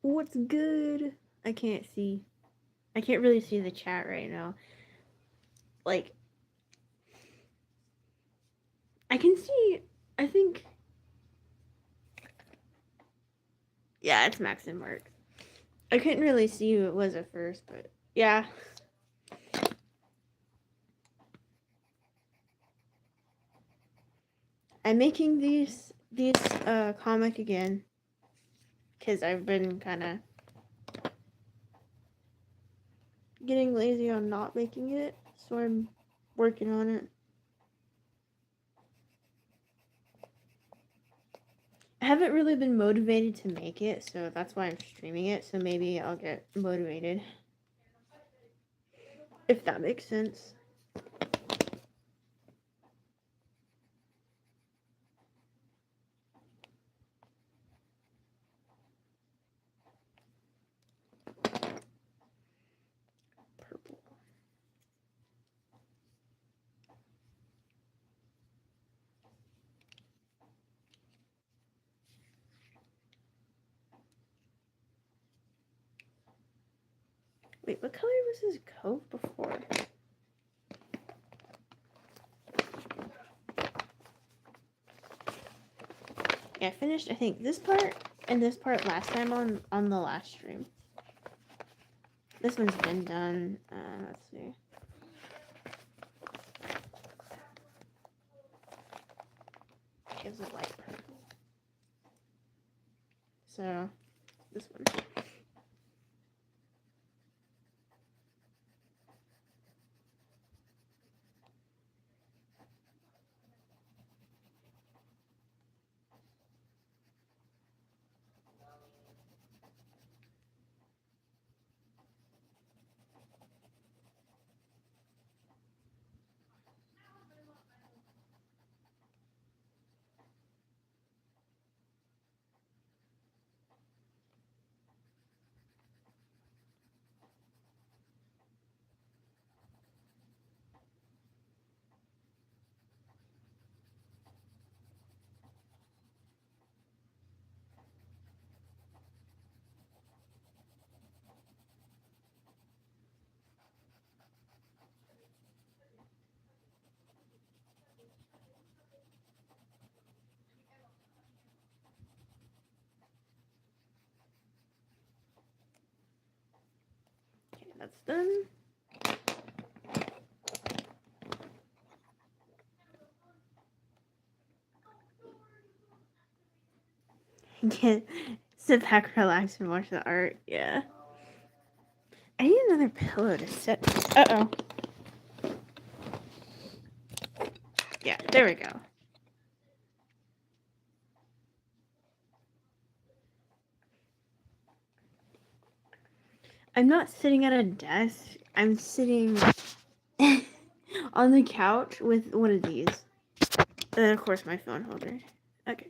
What's good? I can't see. I can't really see the chat right now. Like, I can see. I think. Yeah, it's Max and Mark. I couldn't really see who it was at first, but yeah. I'm making these comic again because I've been kind of getting lazy on not making it, so I'm working on it. I haven't really been motivated to make it, so that's why I'm streaming it, so maybe I'll get motivated. If that makes sense. Purple. Wait, what color was his coat before? Yeah, I finished, I think, this part and this part last time on the last stream. This one's been done. Let's see. Gives a light purple. So, this one. Okay, that's done. Get sit back, relax, and watch the art. Yeah. I need another pillow to sit. Uh-oh. Yeah, there we go. I'm not sitting at a desk. I'm sitting on the couch with one of these. And then, of course, my phone holder. Okay.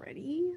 Freddy.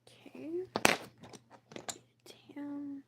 Okay. Damn.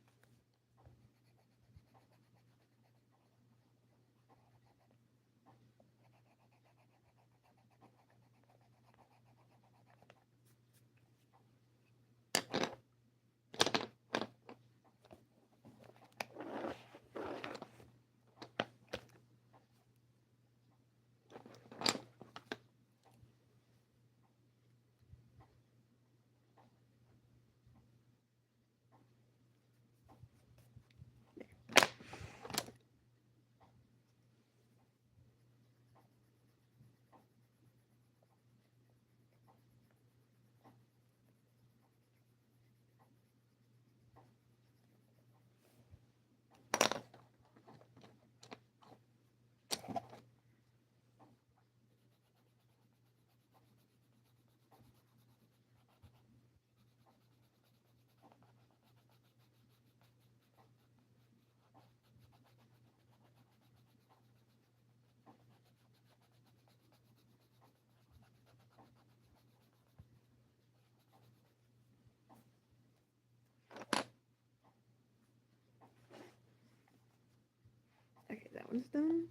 Okay, that one's done.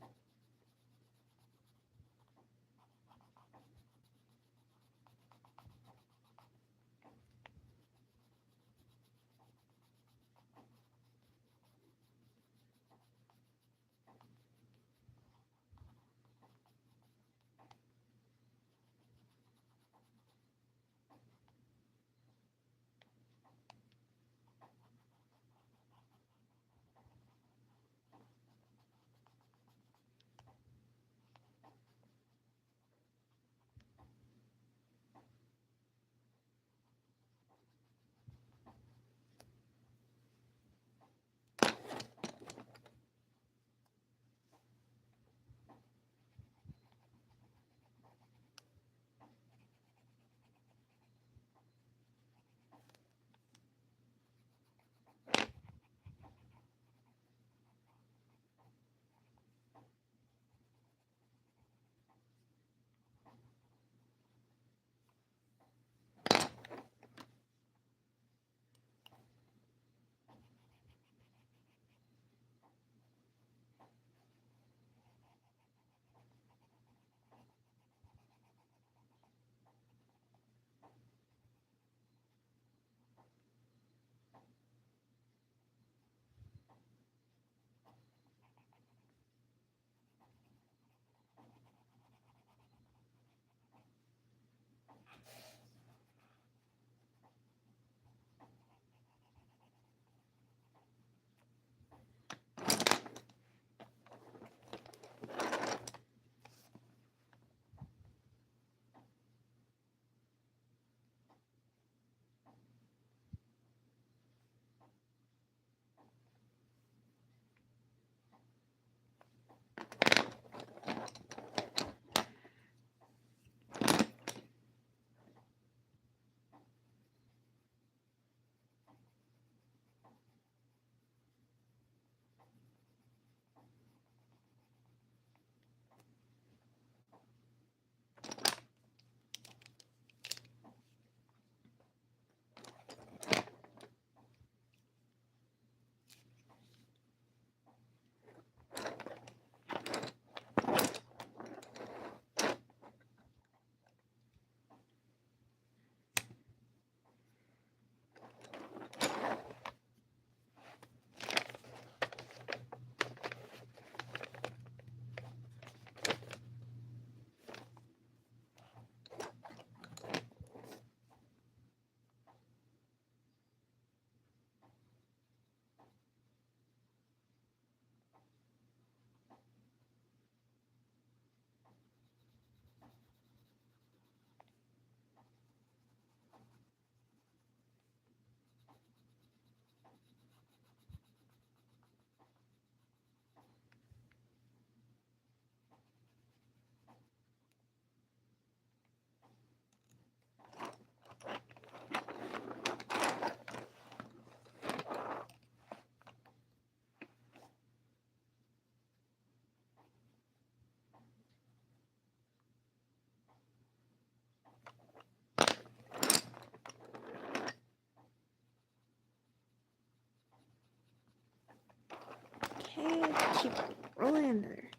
Okay, keep rolling another.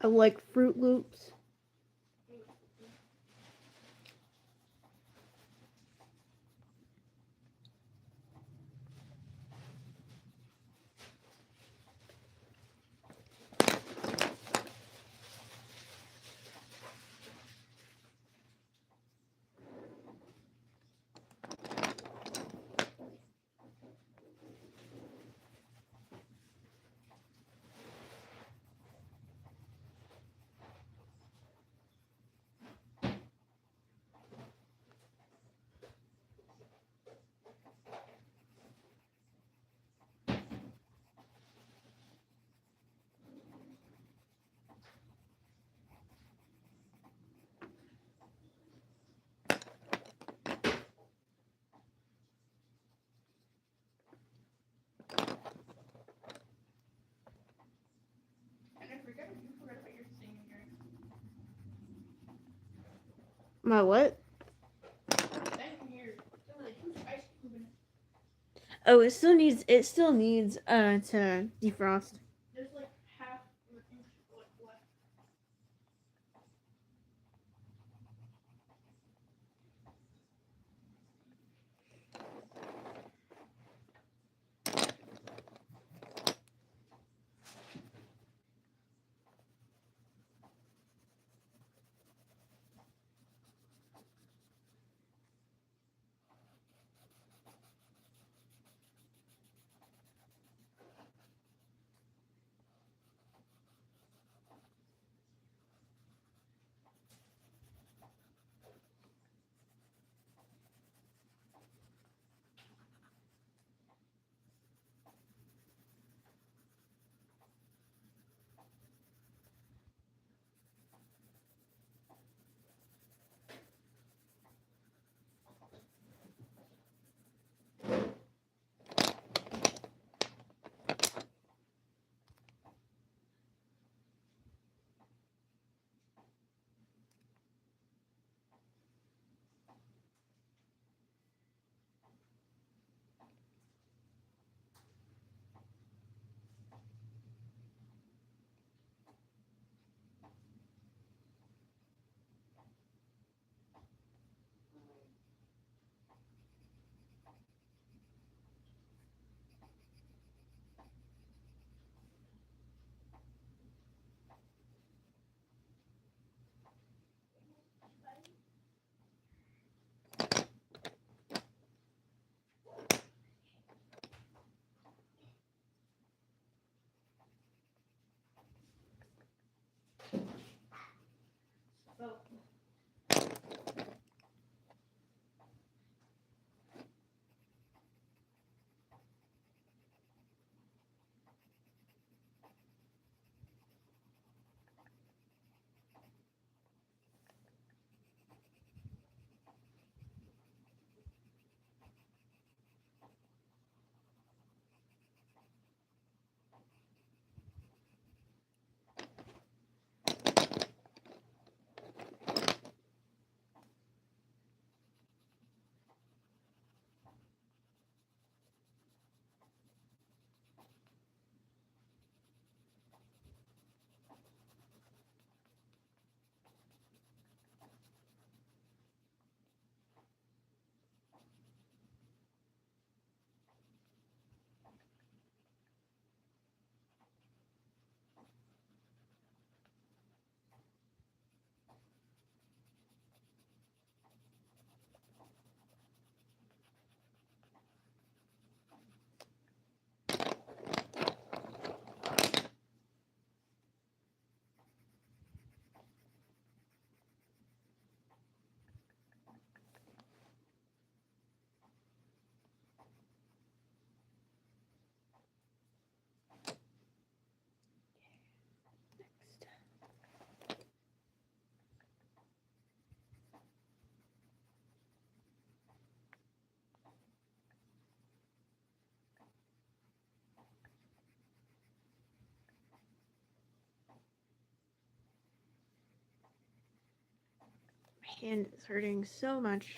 I like Fruit Loops. My what? Oh, it still needs to defrost. There's like half an inch left. My hand is hurting so much.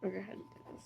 figure out how to do this.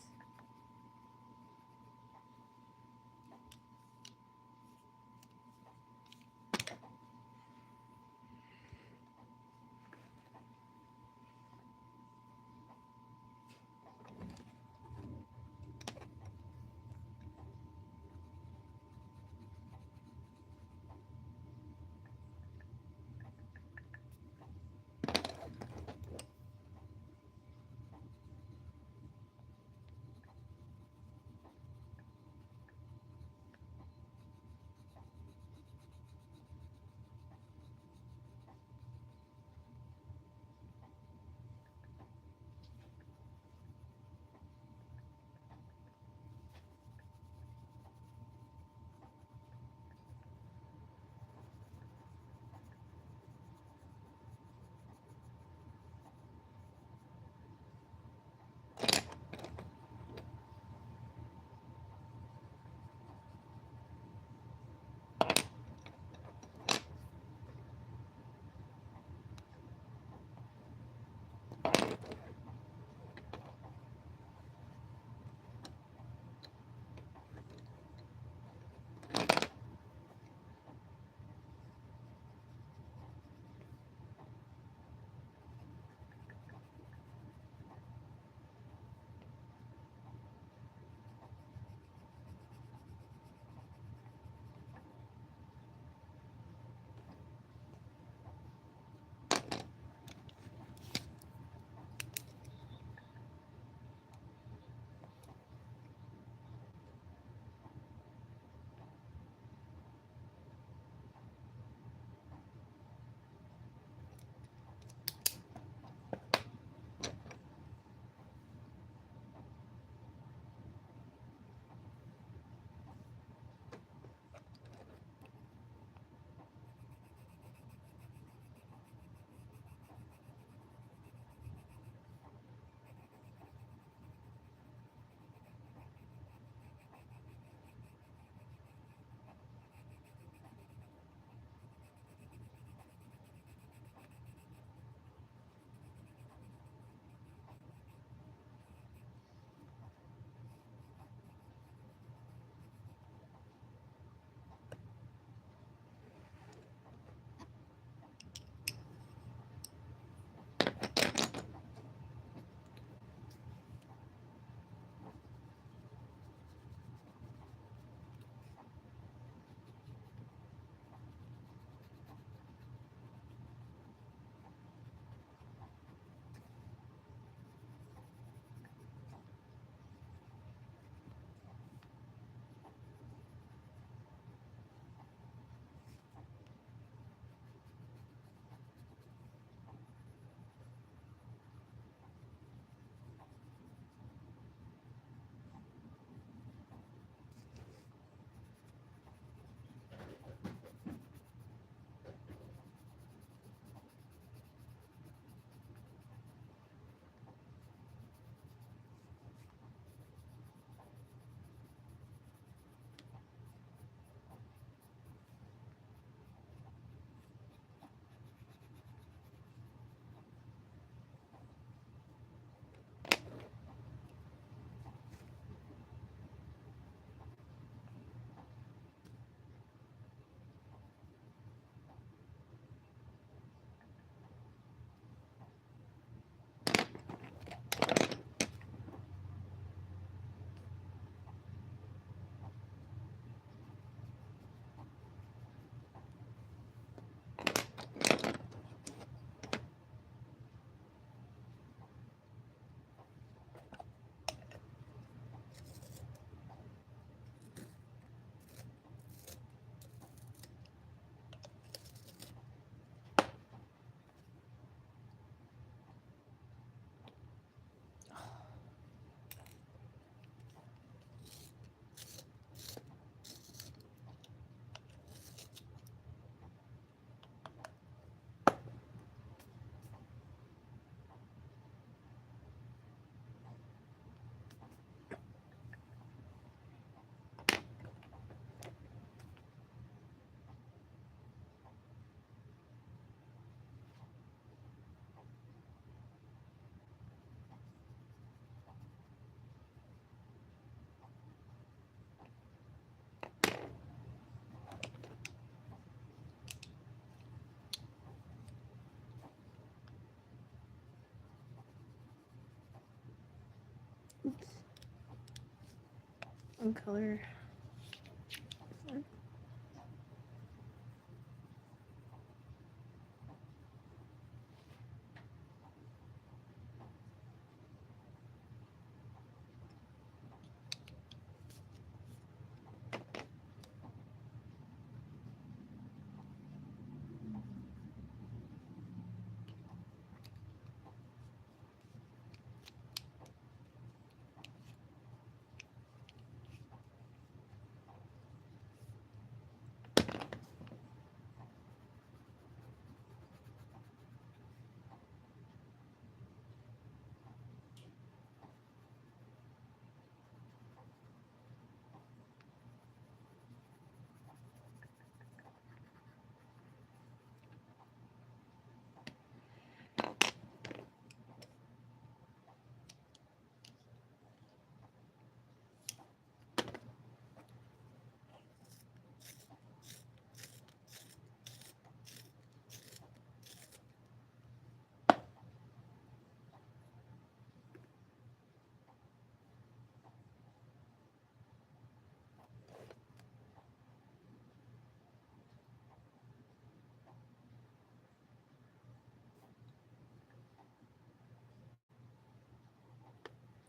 What color?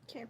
Okay.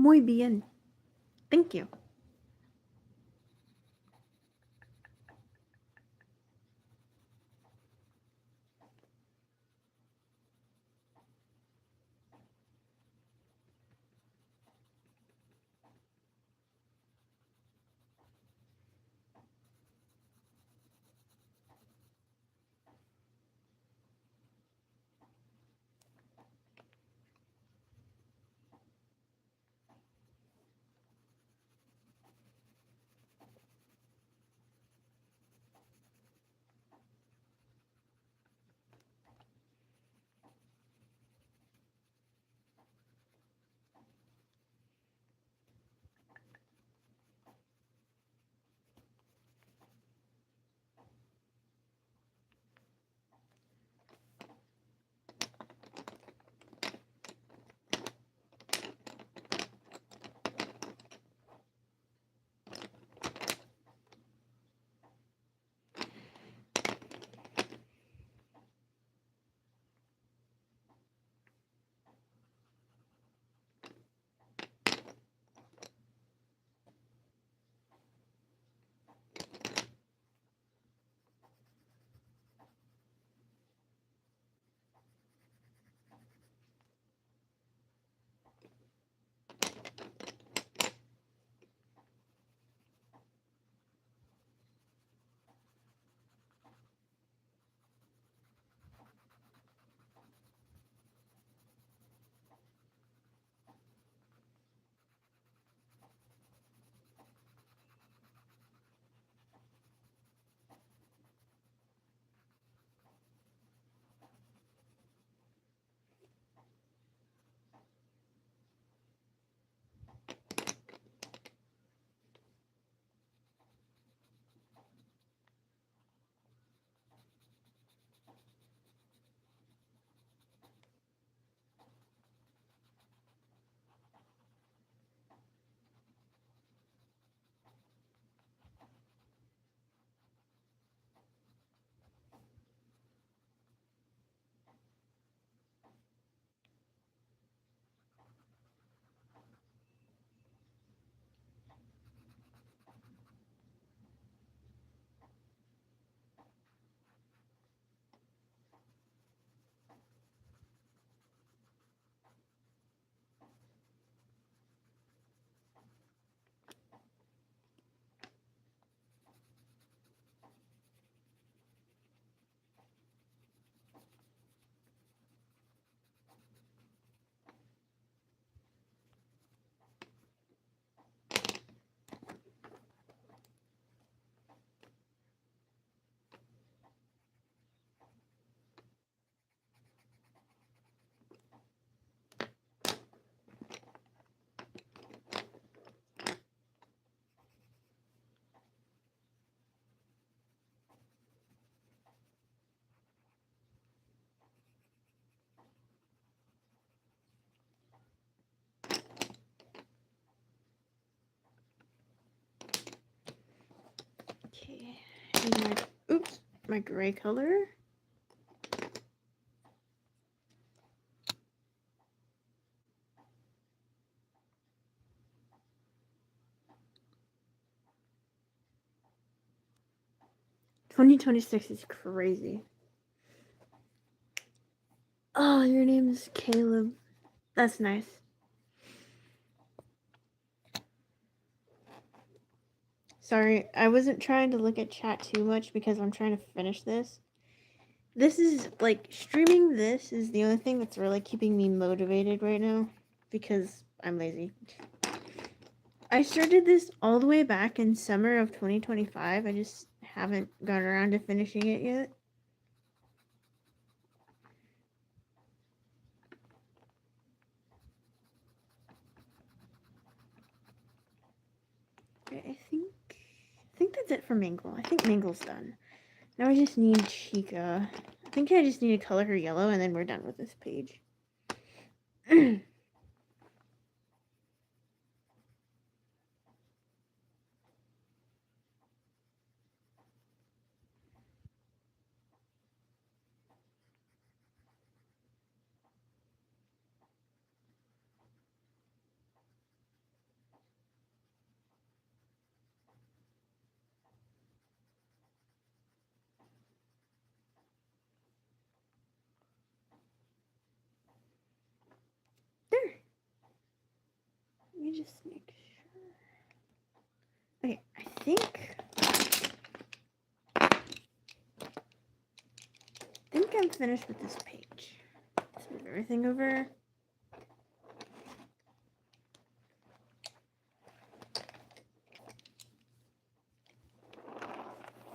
Muy bien. Thank you. Okay. And my gray color. $2026 is crazy. Oh, your name is Caleb. That's nice. Sorry, I wasn't trying to look at chat too much because I'm trying to finish this. This is, like, streaming this is the only thing that's really keeping me motivated right now because I'm lazy. I started this all the way back in summer of 2025. I just haven't got around to finishing it yet. Okay, I think that's it for Mangle. I think Mangle's done. Now I just need Chica. I think I just need to color her yellow and then we're done with this page. me just make sure. Okay, I think I'm finished with this page. Let's move everything over.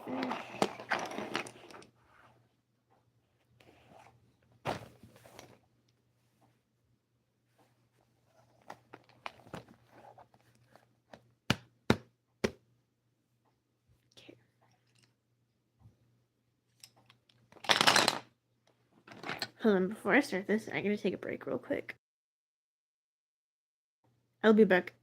Finish. Okay. Hold on, before I start this, I gotta take a break real quick. I'll be back.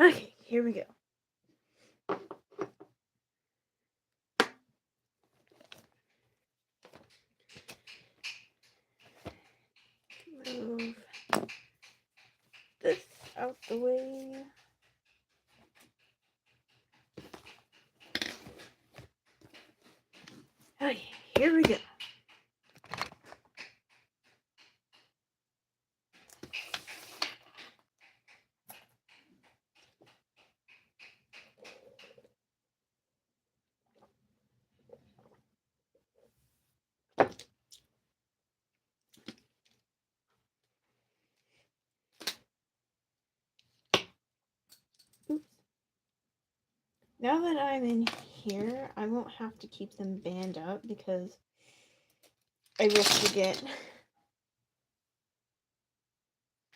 Okay, here we go. Move this out the way. Okay, here we go. Oops. Now that I'm in here, I won't have to keep them band up because I risk to get.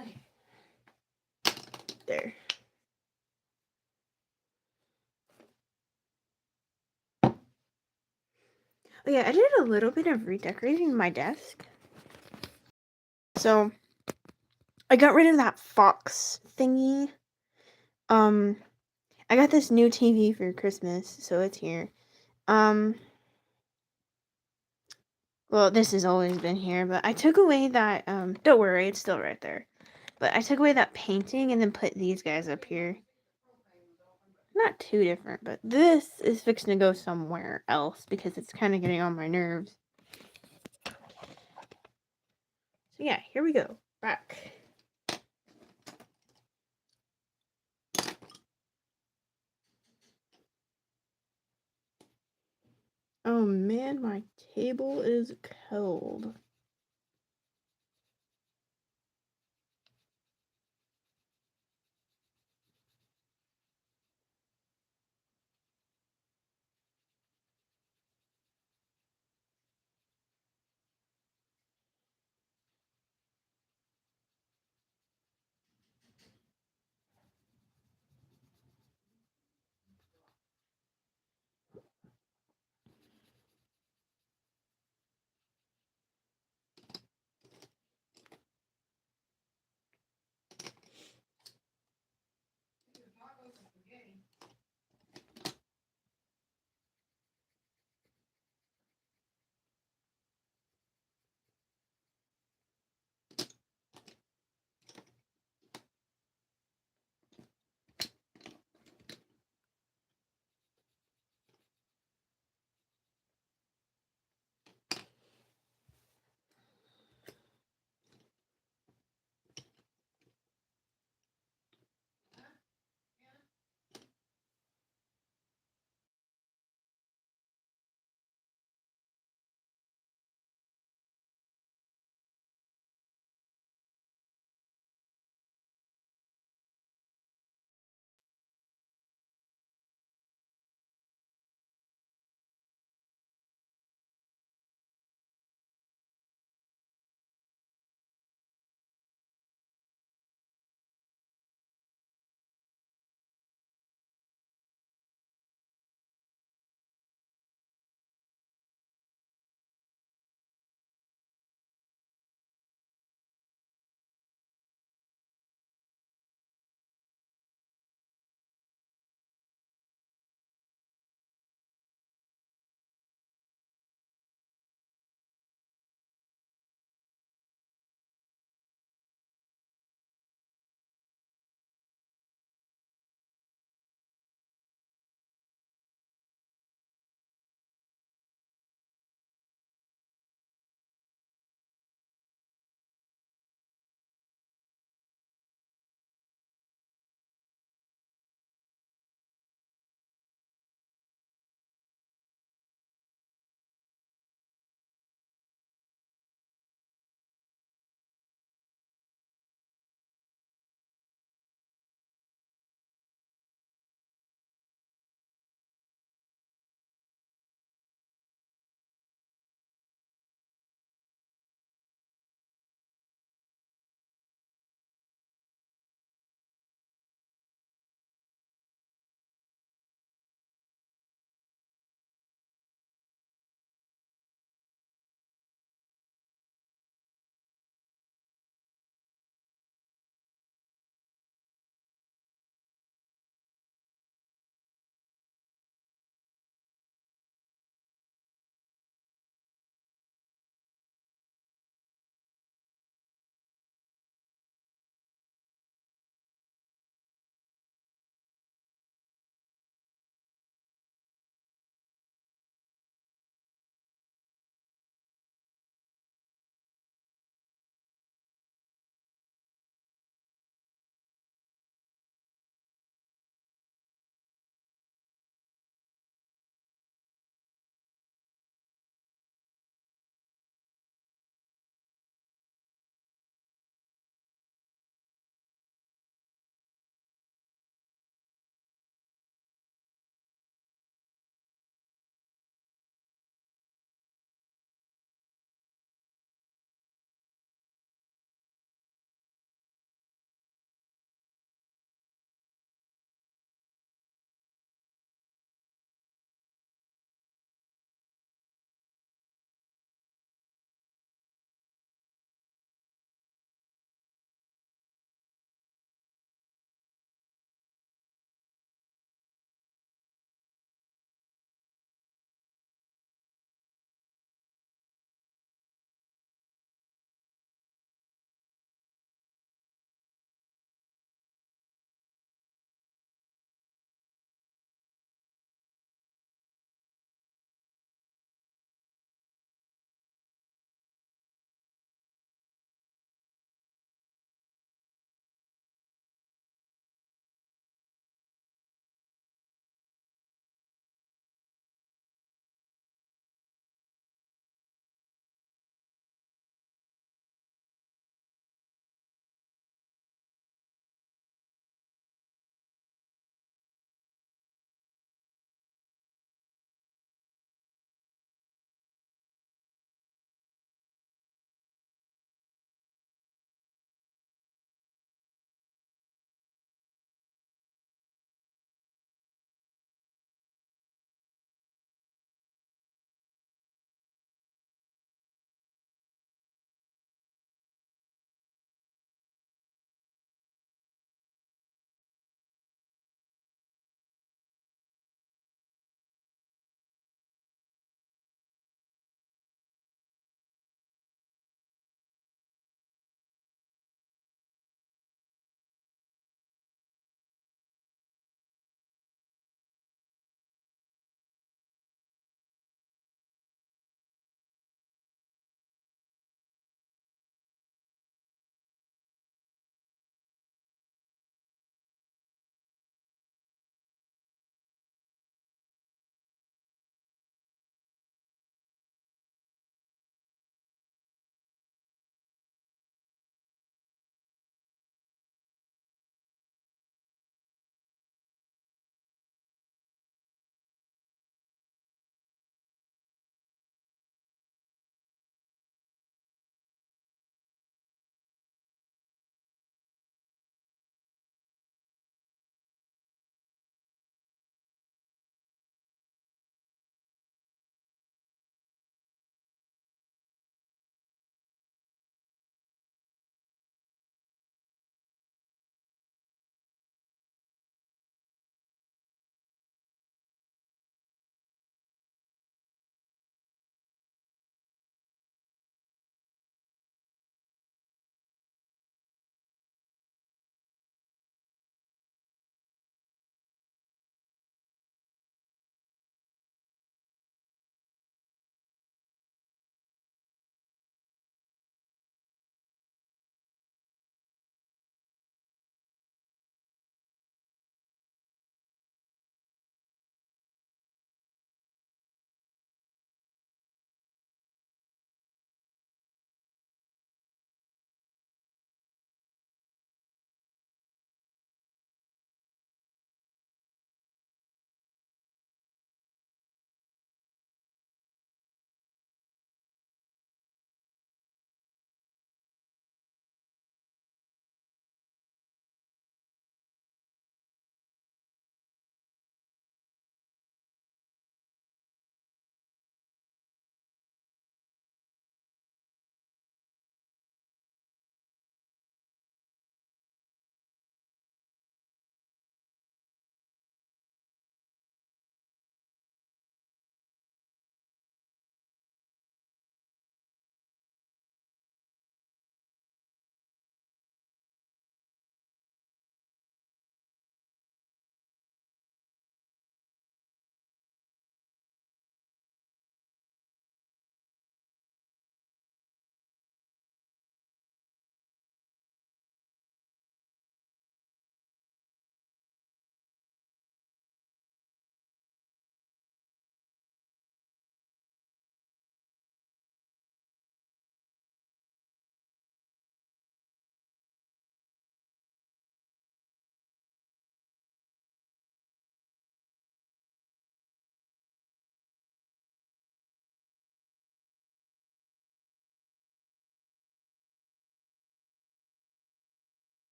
Okay. There. Oh yeah, I did a little bit of redecorating my desk. So I got rid of that fox thingy. I got this new TV for Christmas, so it's here. Well, this has always been here, but I took away that, don't worry, it's still right there. But I took away that painting and then put these guys up here. Not too different, but this is fixing to go somewhere else because it's kind of getting on my nerves. So yeah, here we go. Back. Oh man, my table is cold.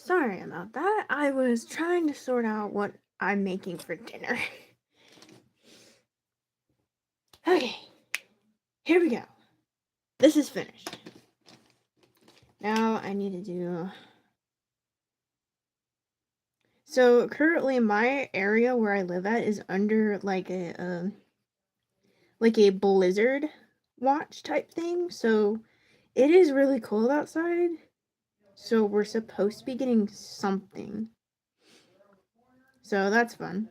Sorry about that. I was trying to sort out what I'm making for dinner. Okay, here we go. This is finished. Now I need to do... So currently my area where I live at is under like a blizzard watch type thing. So it is really cold outside. So we're supposed to be getting something. So that's fun.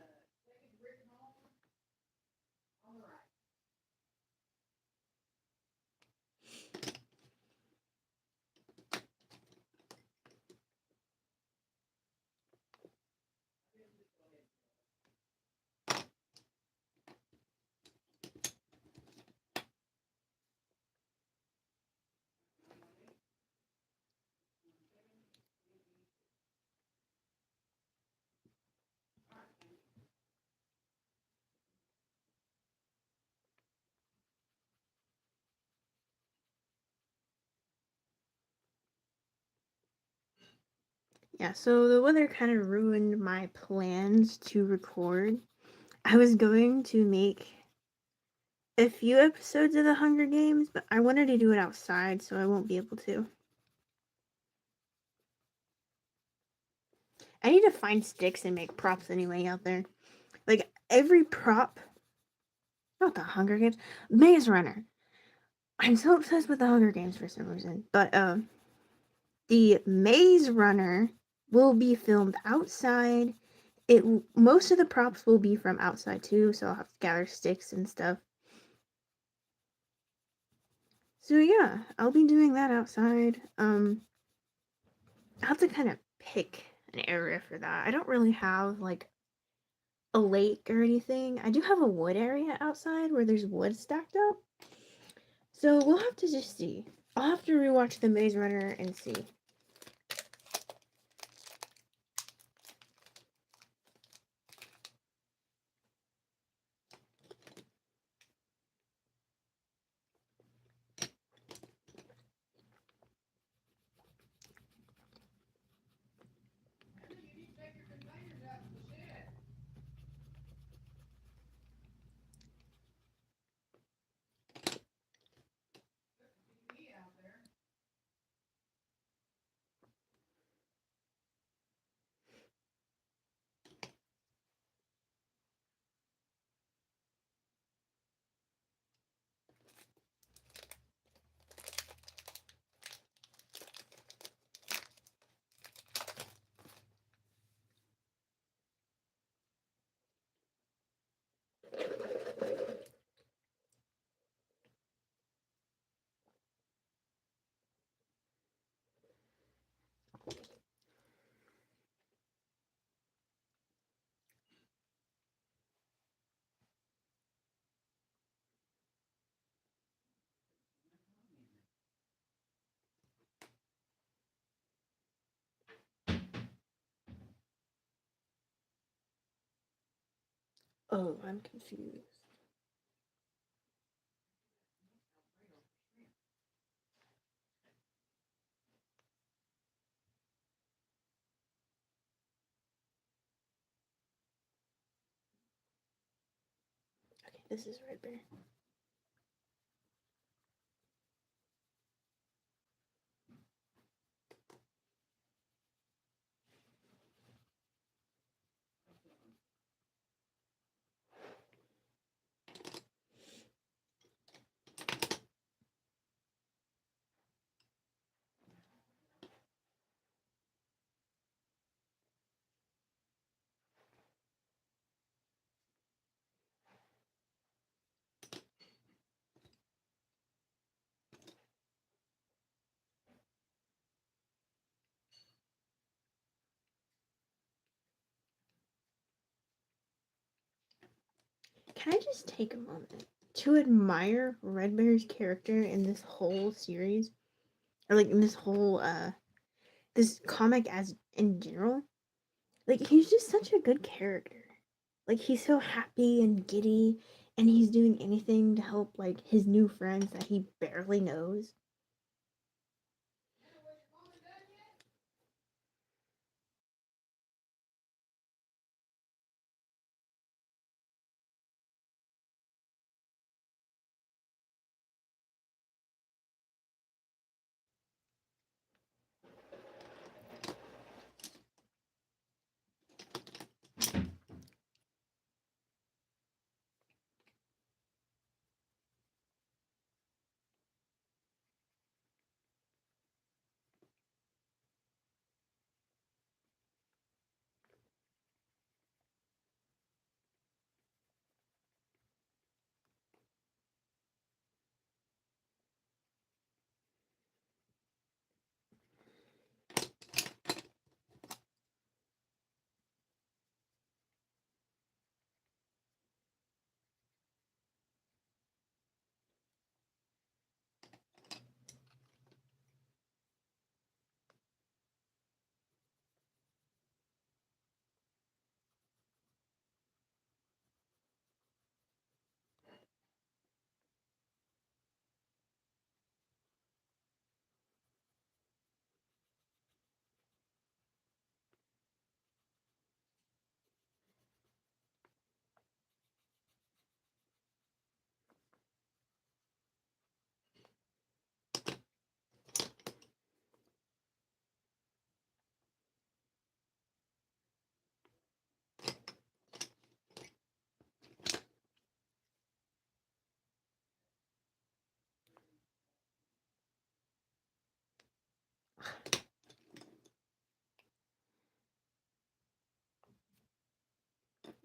Yeah, so the weather kind of ruined my plans to record. I was going to make a few episodes of the Hunger Games, but I wanted to do it outside, so I won't be able to. I need to find sticks and make props anyway out there. Like, every prop... Not the Hunger Games. Maze Runner. I'm so obsessed with the Hunger Games for some reason. But, the Maze Runner will be filmed outside. Most of the props will be from outside too, so I'll have to gather sticks and stuff. So yeah, I'll be doing that outside. I'll have to kind of pick an area for that. I don't really have like a lake or anything. I do have a wood area outside where there's wood stacked up. So we'll have to just see. I'll have to rewatch The Maze Runner and see. Oh, I'm confused. Okay, this is Red Bear. Can I just take a moment to admire Red Bear's character in this whole series? Or like in this whole this comic as in general? Like he's just such a good character. Like he's so happy and giddy and he's doing anything to help like his new friends that he barely knows.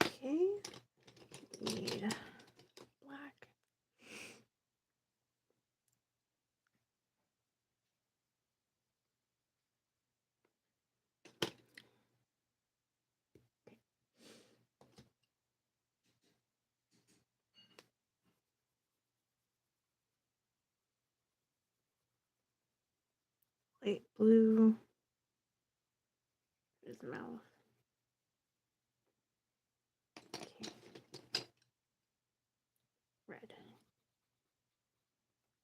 Okay. Need black. Light blue. His mouth. Okay. Red.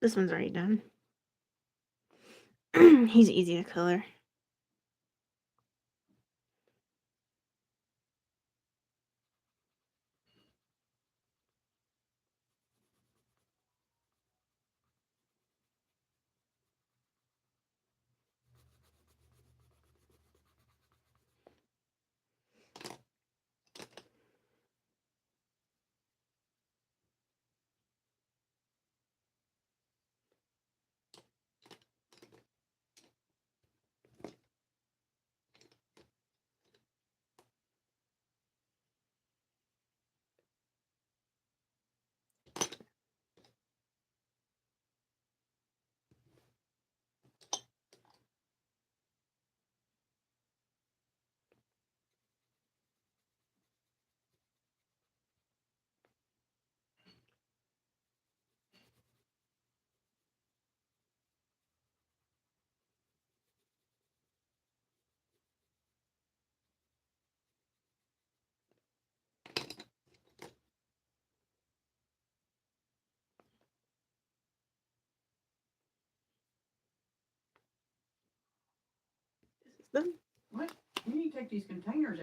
This one's already done. He's easy to color. This is done. What? You need to take these containers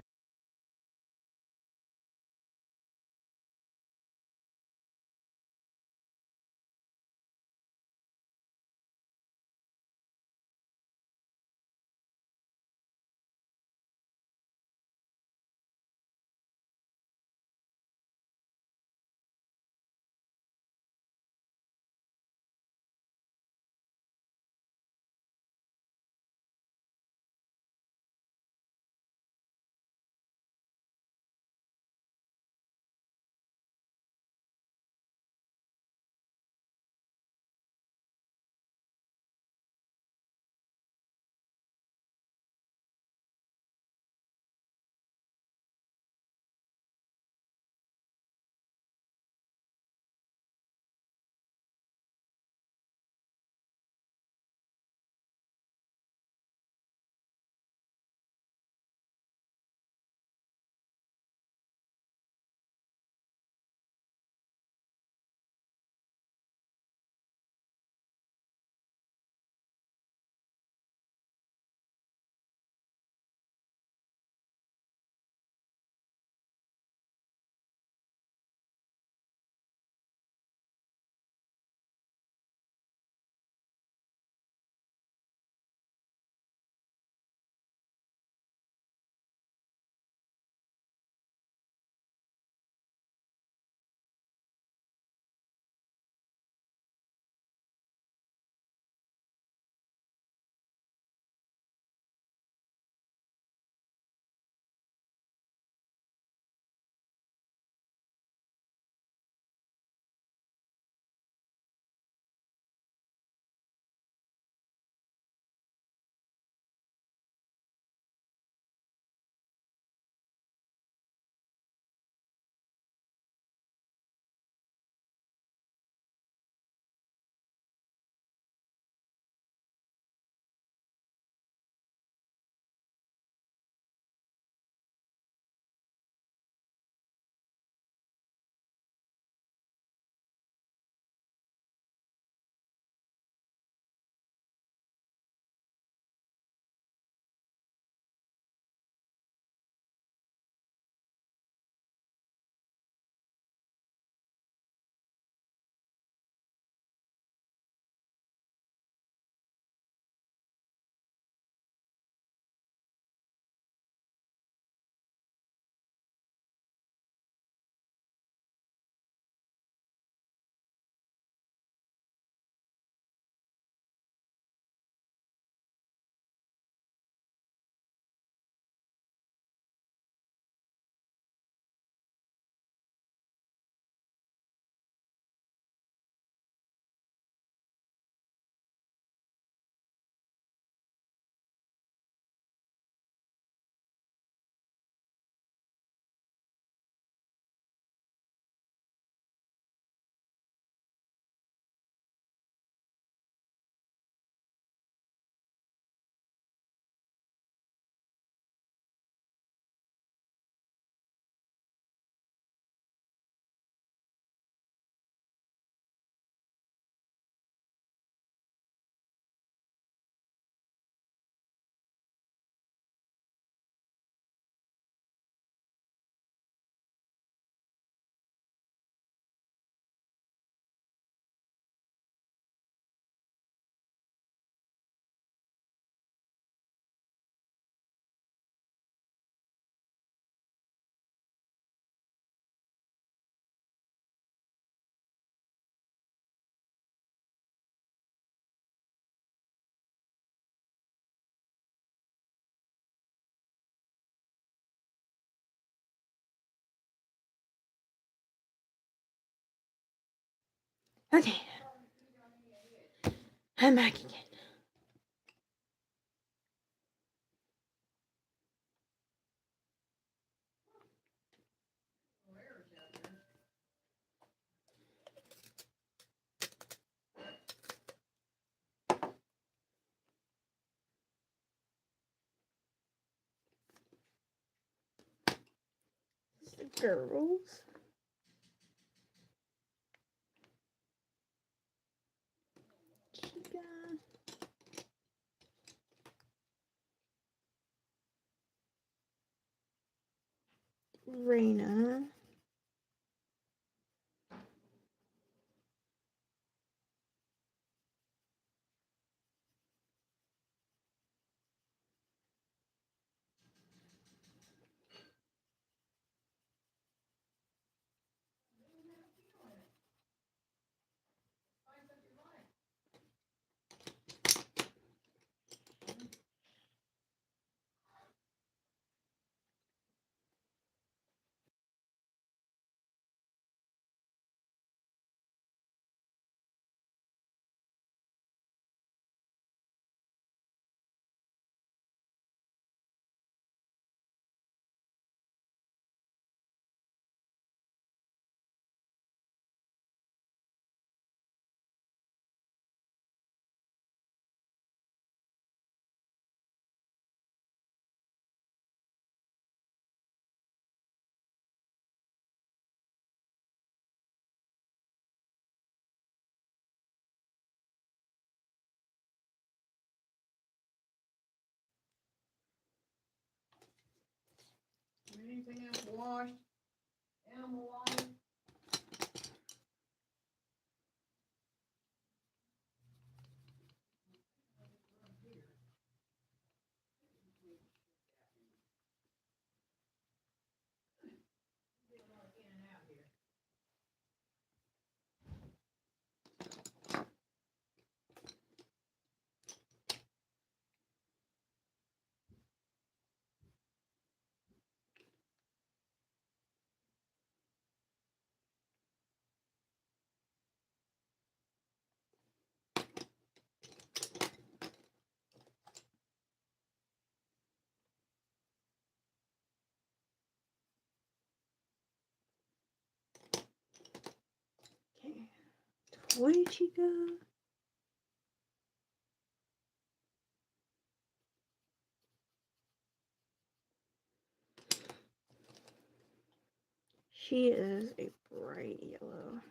Okay. I'm back again. The girls. Chica. Raina. Anything else washed? Animal water? Okay. Toy Chica. She is a bright yellow.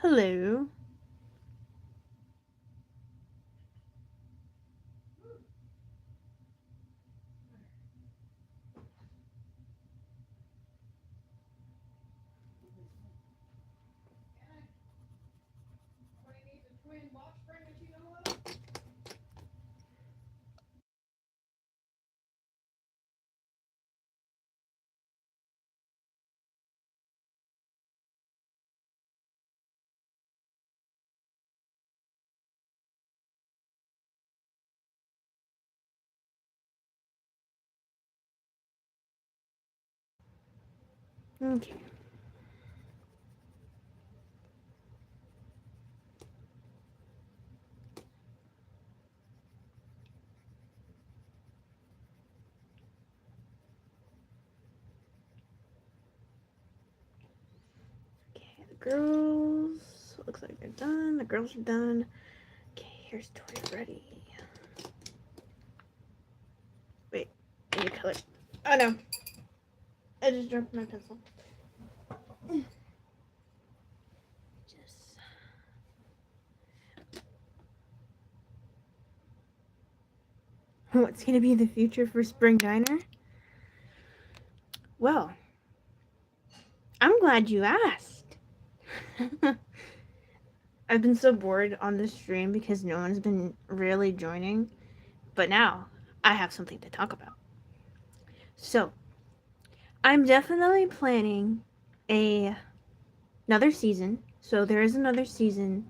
Hello. Somebody needs a twin box spring that you know of? Okay. Okay, the girls. Looks like they're done. The girls are done. Okay, here's Toy Freddy. Wait, I need color. Oh no. I just dropped my pencil. Just What's going to be the future for Spring Diner? Well, I'm glad you asked. I've been so bored on this stream because no one's been really joining, but now I have something to talk about. So, I'm definitely planning another season. So there is another season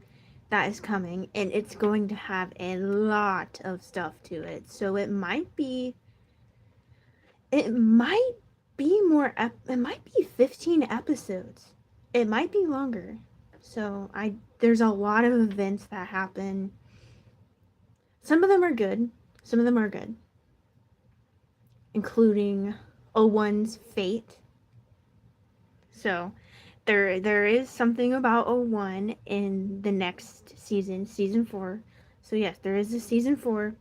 that is coming, and it's going to have a lot of stuff to it. So it might be more it might be 15 episodes. It might be longer. So there's a lot of events that happen. Some of them are good. Some of them are good. Including O1's fate. So there is something about O1 in the next season, season 4. So yes, there is a season 4.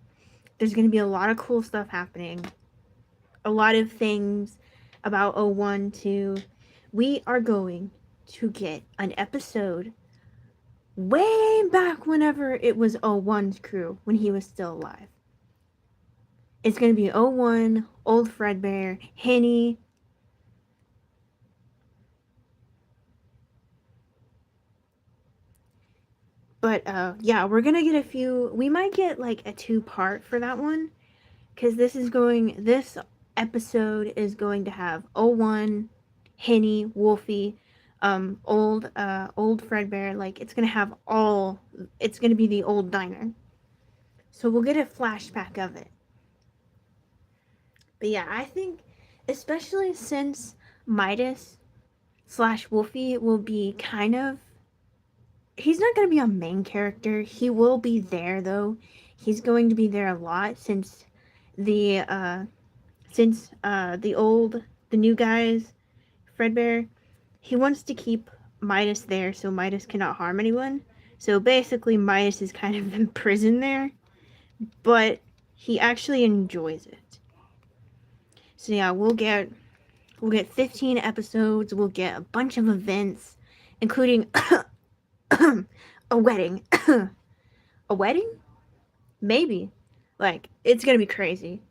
There's going to be a lot of cool stuff happening. A lot of things about O1 too. We are going to get an episode way back whenever it was O1's crew, when he was still alive. It's going to be O1, Old Fredbear, Henny. But yeah, we're going to get a few. We might get like a 2-part for that one. Because this episode is going to have O1, Henny, Wolfie, old Fredbear. Like, it's gonna have it's gonna be the old diner. So we'll get a flashback of it. But yeah, I think, especially since Midas / Wolfie will be kind of, he's not gonna be a main character. He will be there though. He's going to be there a lot since the new guys, Fredbear, he wants to keep Midas there so Midas cannot harm anyone. So basically, Midas is kind of imprisoned there, but he actually enjoys it. So yeah, we'll get 15 episodes. We'll get a bunch of events, including a wedding. A wedding? Maybe. Like, it's gonna be crazy.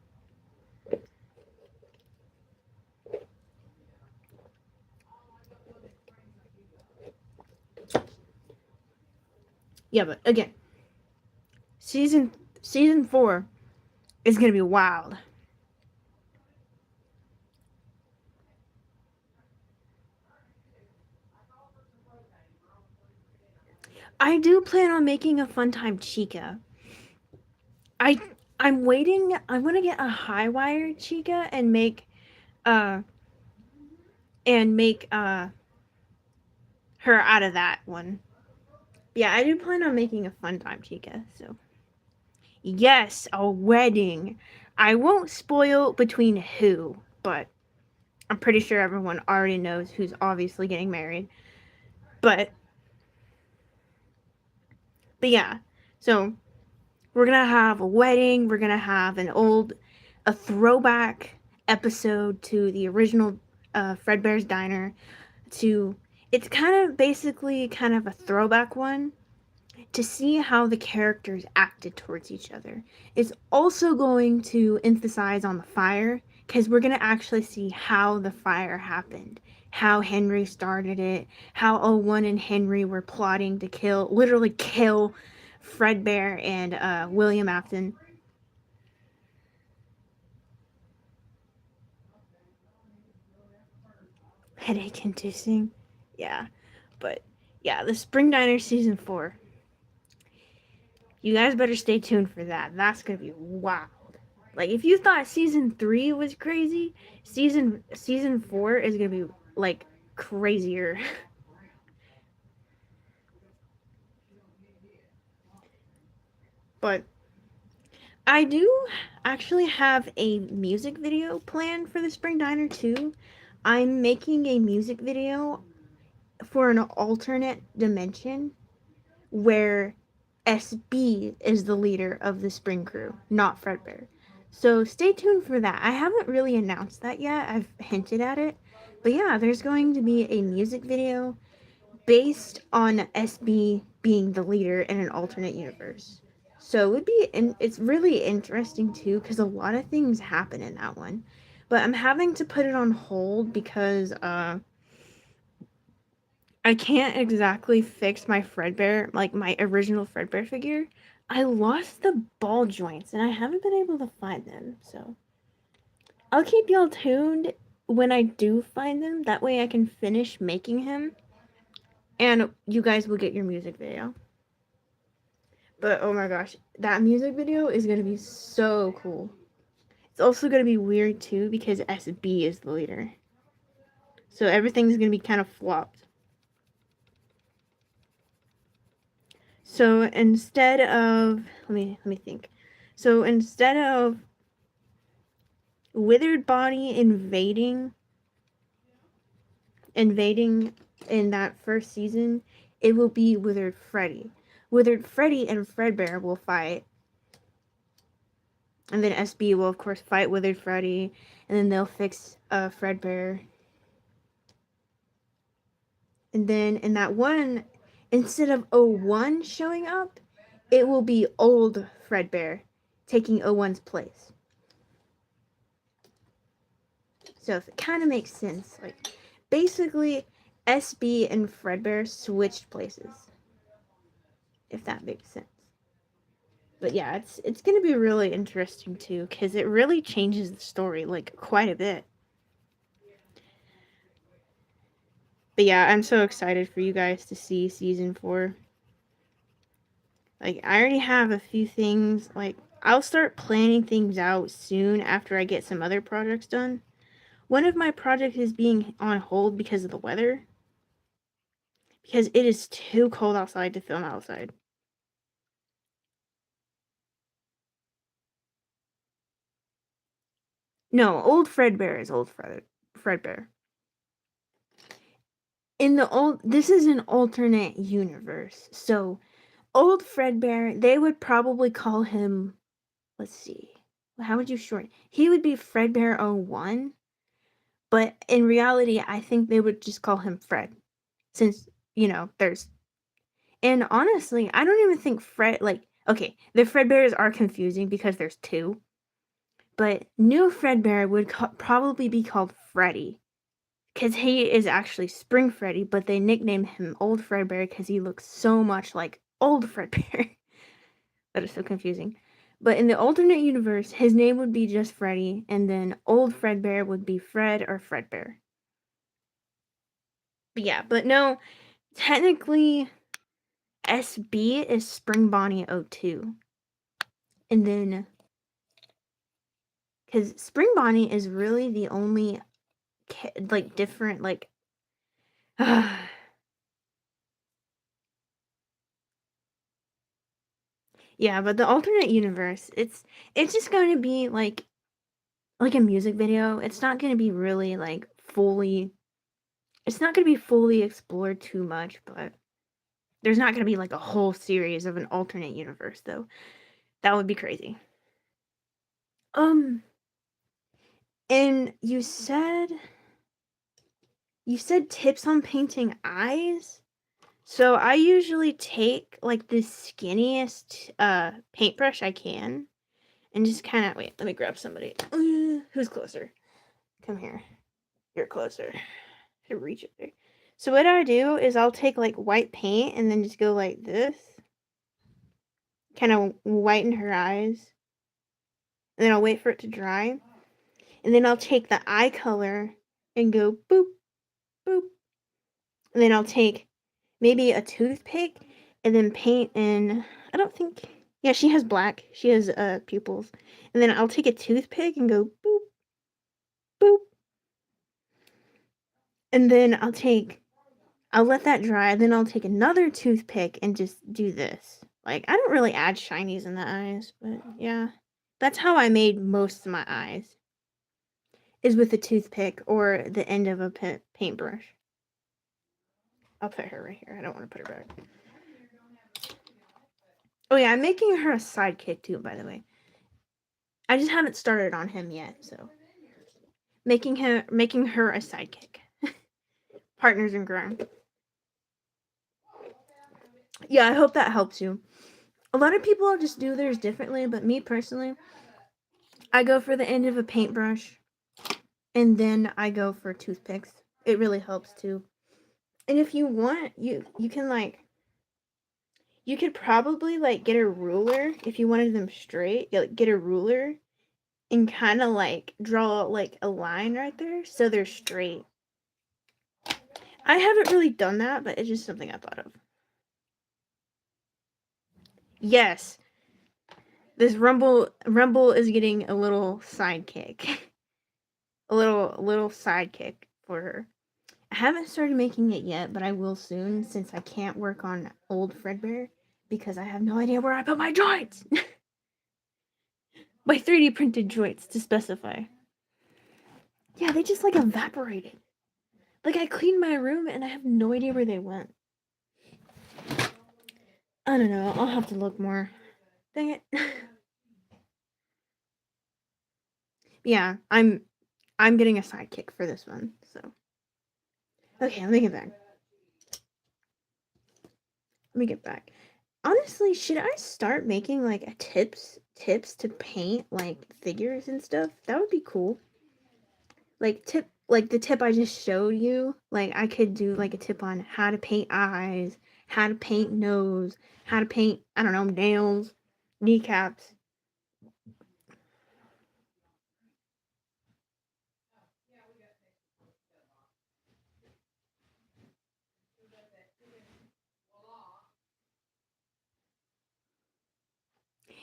Yeah, but again, season 4 is gonna be wild. I do plan on making a Funtime Chica. I'm waiting. I want to get a high wire Chica and make her out of that one. Yeah, I do plan on making a Funtime Chica. So yes, a wedding. I won't spoil between who, but I'm pretty sure everyone already knows who's obviously getting married. But yeah, so we're gonna have a wedding. We're gonna have a throwback episode to the original Fredbear's Diner. It's kind of basically kind of a throwback one to see how the characters acted towards each other. It's also going to emphasize on the fire, because we're going to actually see how the fire happened, how Henry started it, how O1 and Henry were plotting to literally kill Fredbear and William Afton. Headache inducing. Yeah. But yeah, the Spring Diner season 4. You guys better stay tuned for that. That's gonna be wild. Like, if you thought season 3 was crazy, season 4 is gonna be like crazier. But I do actually have a music video planned for the Spring Diner too. I'm making a music video for an alternate dimension where SB is the leader of the Spring Crew, not Fredbear. So stay tuned for that. I haven't really announced that yet. I've hinted at it. But yeah, there's going to be a music video based on SB being the leader in an alternate universe. So it's really interesting too because a lot of things happen in that one. But I'm having to put it on hold because I can't exactly fix my Fredbear, like my original Fredbear figure. I lost the ball joints and I haven't been able to find them. So I'll keep y'all tuned when I do find them. That way I can finish making him and you guys will get your music video. But oh my gosh, that music video is going to be so cool. It's also going to be weird too because SB is the leader. So everything's going to be kind of flopped. So instead of let me think. So instead of Withered Body invading in that first season, it will be Withered Freddy. Withered Freddy and Fredbear will fight. And then SB will of course fight Withered Freddy, and then they'll fix Fredbear. And then in that one, instead of 01 showing up, it will be old Fredbear taking 01's place. So if it kind of makes sense, like basically SB and Fredbear switched places. If that makes sense. But yeah, it's gonna be really interesting too, because it really changes the story like quite a bit. But yeah, I'm so excited for you guys to see season 4. Like I already have a few things, like I'll start planning things out soon after I get some other projects done. One of my projects is being on hold because of the weather. Because it is too cold outside to film outside. No, old Fredbear is old Fredbear. This is an alternate universe. So, old Fredbear, they would probably call him, let's see, how would you shorten? He would be Fredbear 01, but in reality, I think they would just call him Fred. Since, and honestly, I don't even think okay, the Fredbears are confusing because there's 2. But new Fredbear would probably be called Freddy. Because he is actually Spring Freddy, but they nickname him Old Fredbear because he looks so much like Old Fredbear. That is so confusing. But in the alternate universe, his name would be just Freddy, and then Old Fredbear would be Fred or Fredbear. But yeah, but no, technically, SB is Spring Bonnie 02. And then, because Spring Bonnie is really the only, different, yeah, but the alternate universe, it's just going to be like a music video. It's not going to be really it's not going to be fully explored too much, but there's not going to be like a whole series of an alternate universe though. That would be crazy. And you said tips on painting eyes? So I usually take like the skinniest paintbrush I can and just kind of wait, let me grab somebody. Who's closer? Come here. You're closer. To reach it there. So what I do is I'll take like white paint and then just go like this. Kind of whiten her eyes. And then I'll wait for it to dry. And then I'll take the eye color and go boop, boop. And then I'll take maybe a toothpick and then paint in, I don't think, yeah, she has black. She has pupils. And then I'll take a toothpick and go boop, boop. And then I'll let that dry, then I'll take another toothpick and just do this. Like, I don't really add shinies in the eyes, but yeah. That's how I made most of my eyes. Is with a toothpick or the end of a paintbrush. I'll put her right here. I don't want to put her back. Oh yeah, I'm making her a sidekick too, by the way. I just haven't started on him yet, so. Making her a sidekick. Partners in crime. Yeah, I hope that helps you. A lot of people just do theirs differently, but me personally, I go for the end of a paintbrush, and then I go for toothpicks. It really helps too. And if you want, you can like you could probably like get a ruler if you wanted them straight. Like get a ruler and kind of like draw like a line right there so they're straight. I haven't really done that, but it's just something I thought of. Yes, this Rumble is getting a little sidekick. a little sidekick for her. I haven't started making it yet, but I will soon since I can't work on old Fredbear because I have no idea where I put my joints. My 3D printed joints to specify. Yeah, they just like evaporated. Like I cleaned my room and I have no idea where they went. I don't know. I'll have to look more. Dang it. Yeah, I'm getting a sidekick for this one. So okay, let me get back. Honestly, should I start making like a tips to paint like figures and stuff? That would be cool. Like the tip I just showed you. Like I could do like a tip on how to paint eyes, how to paint nose, how to paint, I don't know, nails, kneecaps.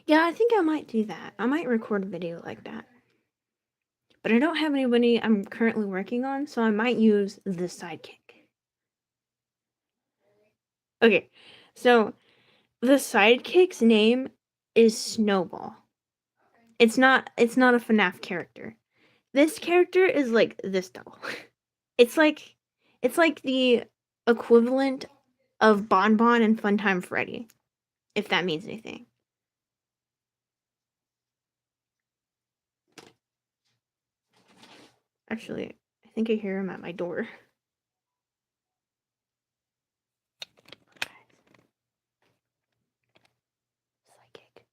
Yeah, I think I might do that. I might record a video like that. But I don't have anybody I'm currently working on, so I might use this sidekick. Okay, so the sidekick's name is Snowball. It's not a FNAF character. This character is like this doll. It's like the equivalent of Bonbon and Funtime Freddy, if that means anything. Actually, I think I hear him at my door. Psychic.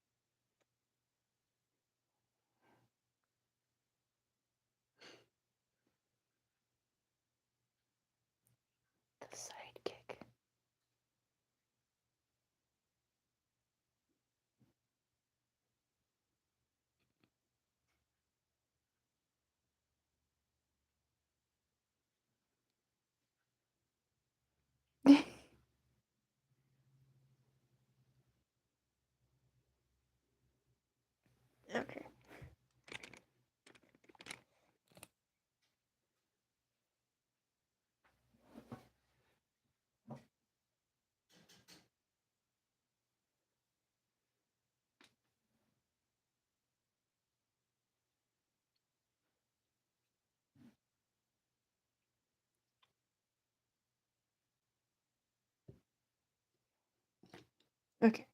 The sidekick. Okay. Okay.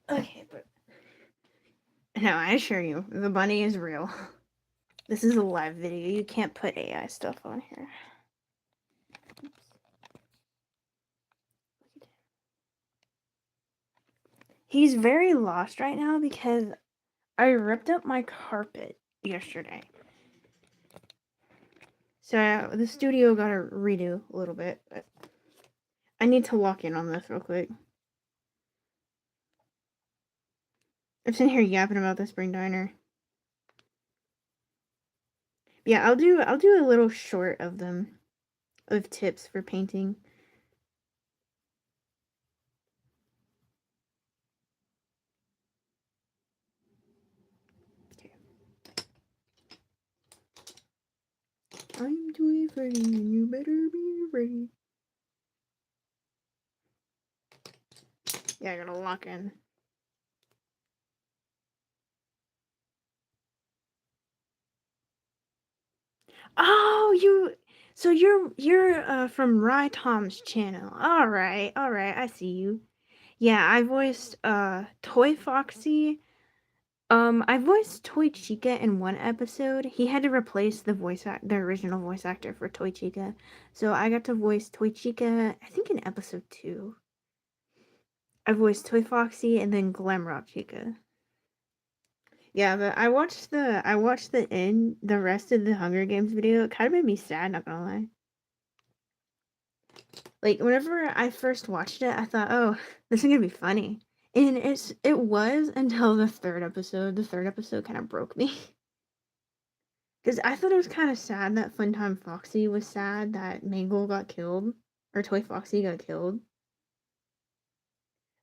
Okay, but no, I assure you, the bunny is real. This is a live video. You can't put AI stuff on here. He's very lost right now because I ripped up my carpet yesterday. So the studio got a redo a little bit, but I need to walk in on this real quick. I'm sitting here yapping about the spring diner. Yeah, I'll do a little short of them, of tips for painting. Okay. I'm Toy Freddy, and you better be ready. Yeah, I gotta lock in. Oh, so you're from Rye Tom's channel. All right, I see you. Yeah, I voiced Toy Foxy. I voiced Toy Chica in one episode. He had to replace the original voice actor for Toy Chica. So I got to voice Toy Chica, I think in episode 2. I voiced Toy Foxy and then Glamrock Chica. Yeah, but the rest of the Hunger Games video. It kind of made me sad, not gonna lie. Like whenever I first watched it, I thought, "Oh, this is gonna be funny," and it was until the third episode. The third episode kind of broke me because I thought it was kind of sad that Funtime Foxy was sad that Mangle got killed or Toy Foxy got killed.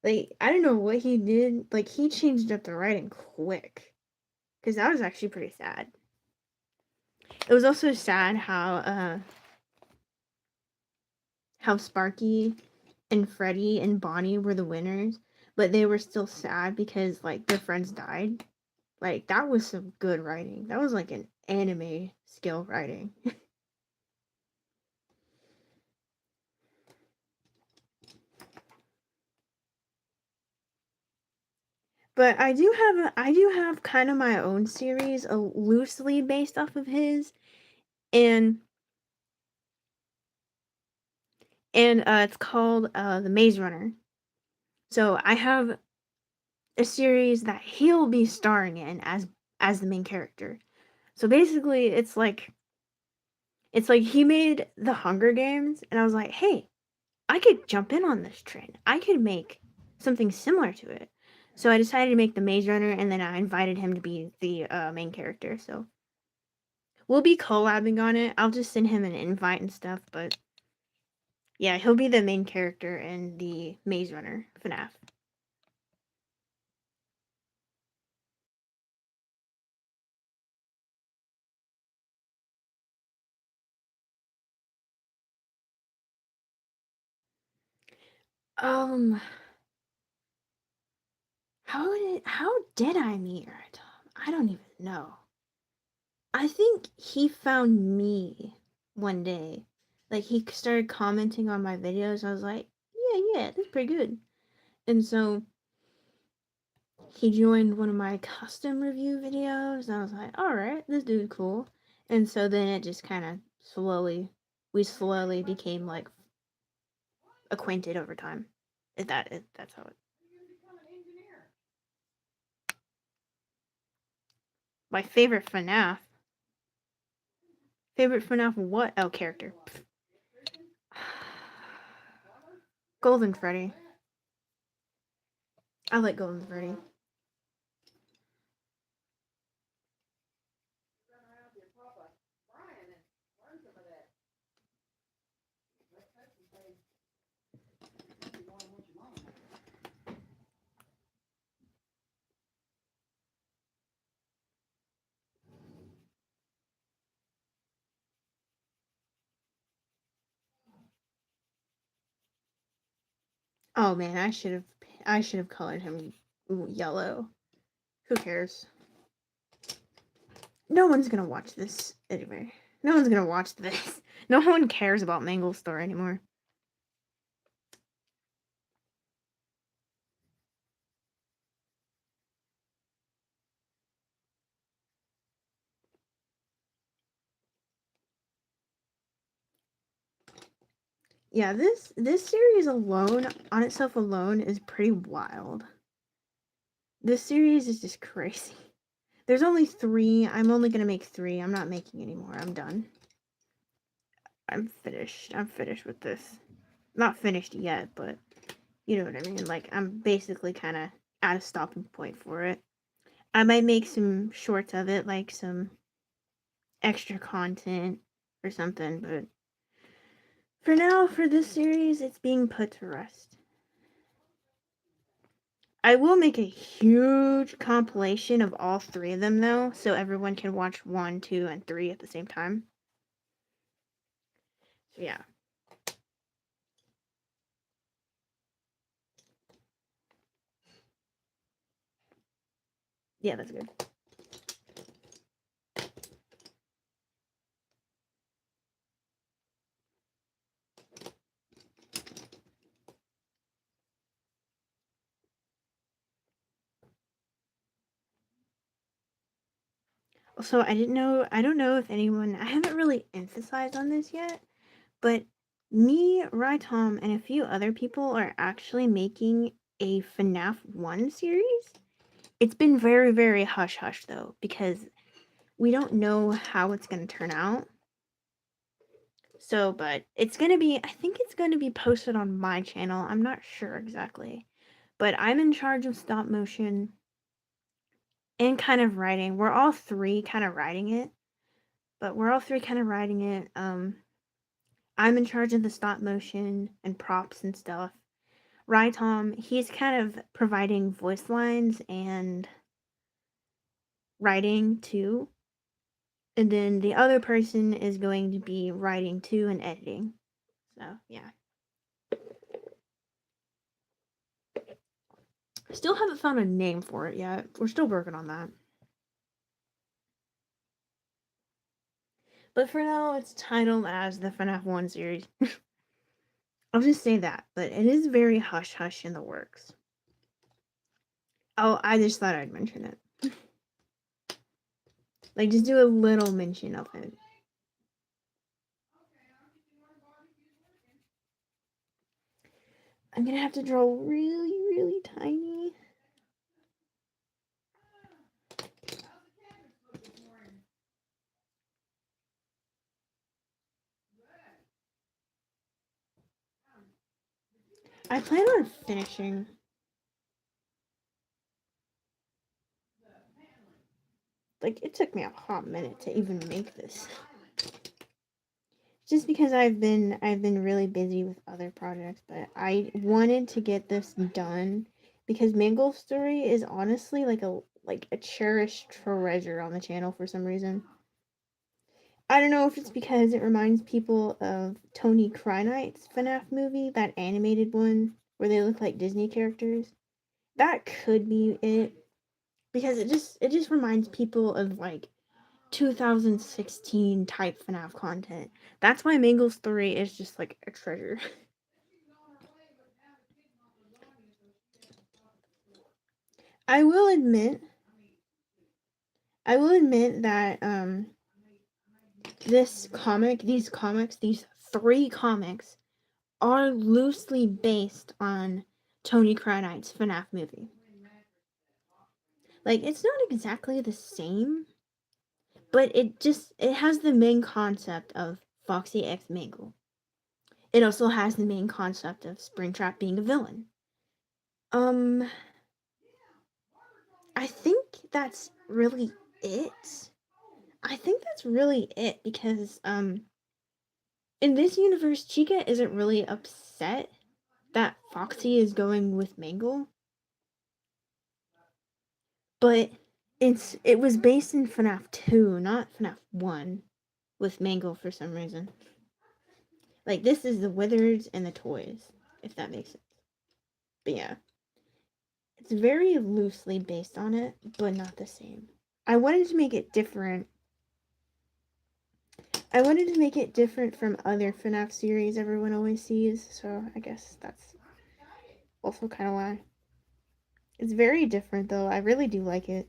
Like I don't know what he did. Like he changed up the writing quick because that was actually pretty sad. It was also sad how Sparky and Freddy and Bonnie were the winners, but they were still sad because like their friends died. Like that was some good writing. That was like an anime skill writing. But I do have kind of my own series, loosely based off of his, and it's called The Maze Runner. So I have a series that he'll be starring in as the main character. So basically, it's like he made the Hunger Games, and I was like, hey, I could jump in on this train. I could make something similar to it. So I decided to make the Maze Runner, and then I invited him to be the main character. So we'll be collabing on it. I'll just send him an invite and stuff, but yeah, he'll be the main character in the Maze Runner FNAF. Um, how did I meet her, Tom? I don't even know. I think he found me one day. Like he started commenting on my videos. I was like, yeah, that's pretty good. And so he joined one of my custom review videos. And I was like, all right, this dude cool. And so then it just kind of we slowly became like acquainted over time. That's how it. My favorite FNAF. Favorite FNAF what? Oh, character. Golden Freddy. I like Golden Freddy. Oh man, I should have colored him yellow. Who cares? No one's gonna watch this anyway. No one's gonna watch this. No one cares about Mangle's story anymore. Yeah, this series alone on itself alone is pretty wild. This series is just crazy. There's only 3. I'm only gonna make 3. I'm not making any more. I'm done. I'm finished. I'm finished with this. Not finished yet, but you know what I mean. Like I'm basically kind of at a stopping point for it. I might make some shorts of it, like some extra content or something, but for now, for this series, it's being put to rest. I will make a huge compilation of all 3 of them, though, so everyone can watch 1, 2, and 3 at the same time. So, yeah. Yeah, that's good. So I don't know if anyone, I haven't really emphasized on this yet, but me, Tom, and a few other people are actually making a FNAF 1 series. It's been very, very hush hush though, because we don't know how it's going to turn out. So, but it's going to be, I think it's going to be posted on my channel. I'm not sure exactly. But I'm in charge of stop motion and kind of writing. We're all three kind of writing it. But we're all three kind of writing it. I'm in charge of the stop motion and props and stuff. Tom, he's kind of providing voice lines and writing too. And then the other person is going to be writing too and editing. So, yeah. Still haven't found a name for it yet. We're still working on that. But for now, it's titled as the FNAF 1 series. I'll just say that, but it is very hush hush in the works. Oh, I just thought I'd mention it. Like, just do a little mention of it. I'm gonna have to draw really, really tiny. I plan on finishing. Like, it took me a hot minute to even make this. Just because I've been really busy with other projects, but I wanted to get this done because Mangle'S story is honestly like a cherished treasure on the channel for some reason. I don't know if it's because it reminds people of Tony Kreinight's FNAF movie, that animated one where they look like Disney characters. That could be it, because it just reminds people of like 2016 type FNAF content. That's why Mangle's story is just like a treasure. I will admit that these three comics are loosely based on Tony Kreinight's FNAF movie. Like, it's not exactly the same, but it has the main concept of Foxy X Mangle. It also has the main concept of Springtrap being a villain. I think that's really it. Because in this universe, Chica isn't really upset that Foxy is going with Mangle. But it was based in FNAF 2, not FNAF 1 with Mangle for some reason. Like, this is the Wizards and the toys, if that makes sense. But yeah. It's very loosely based on it, but not the same. I wanted to make it different. I wanted to make it different from other FNAF series everyone always sees, so I guess that's also kind of why. It's very different, though. I really do like it.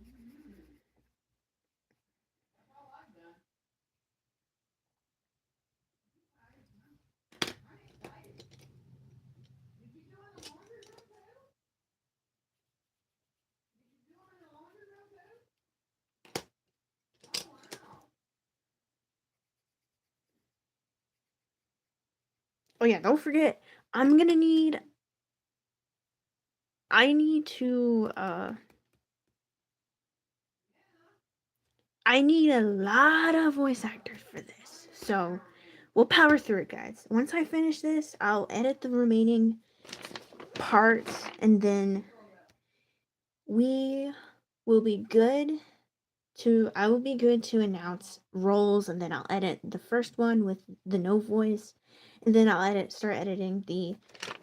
Oh yeah, don't forget, I'm gonna need... I need to, I need a lot of voice actors for this. So, we'll power through it, guys. Once I finish this, I'll edit the remaining parts, and then we will be good I will be good to announce roles, and then I'll edit the first one with the no voice, and then I'll start editing the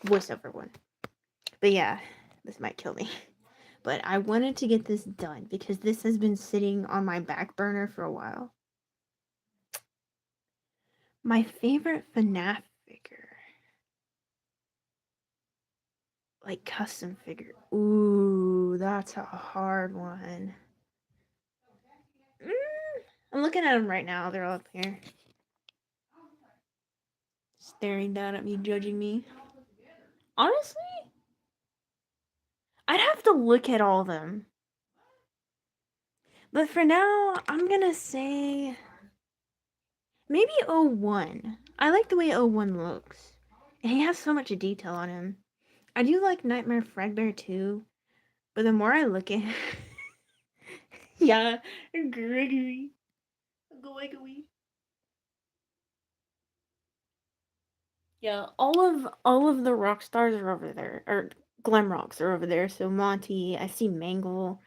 voiceover one. But yeah, this might kill me. But I wanted to get this done because this has been sitting on my back burner for a while. My favorite FNAF figure. Like, custom figure. Ooh, that's a hard one. I'm looking at them right now. They're all up here. Staring down at me, judging me. Honestly, I'd have to look at all of them. But for now, I'm gonna say maybe 01. I like the way 01 looks. And he has so much detail on him. I do like Nightmare Fredbear too, but the more I look at yeah, Gregory. Gregory. Yeah, all of the rock stars are over there, or glam rocks are over there. So Monty, I see Mangle.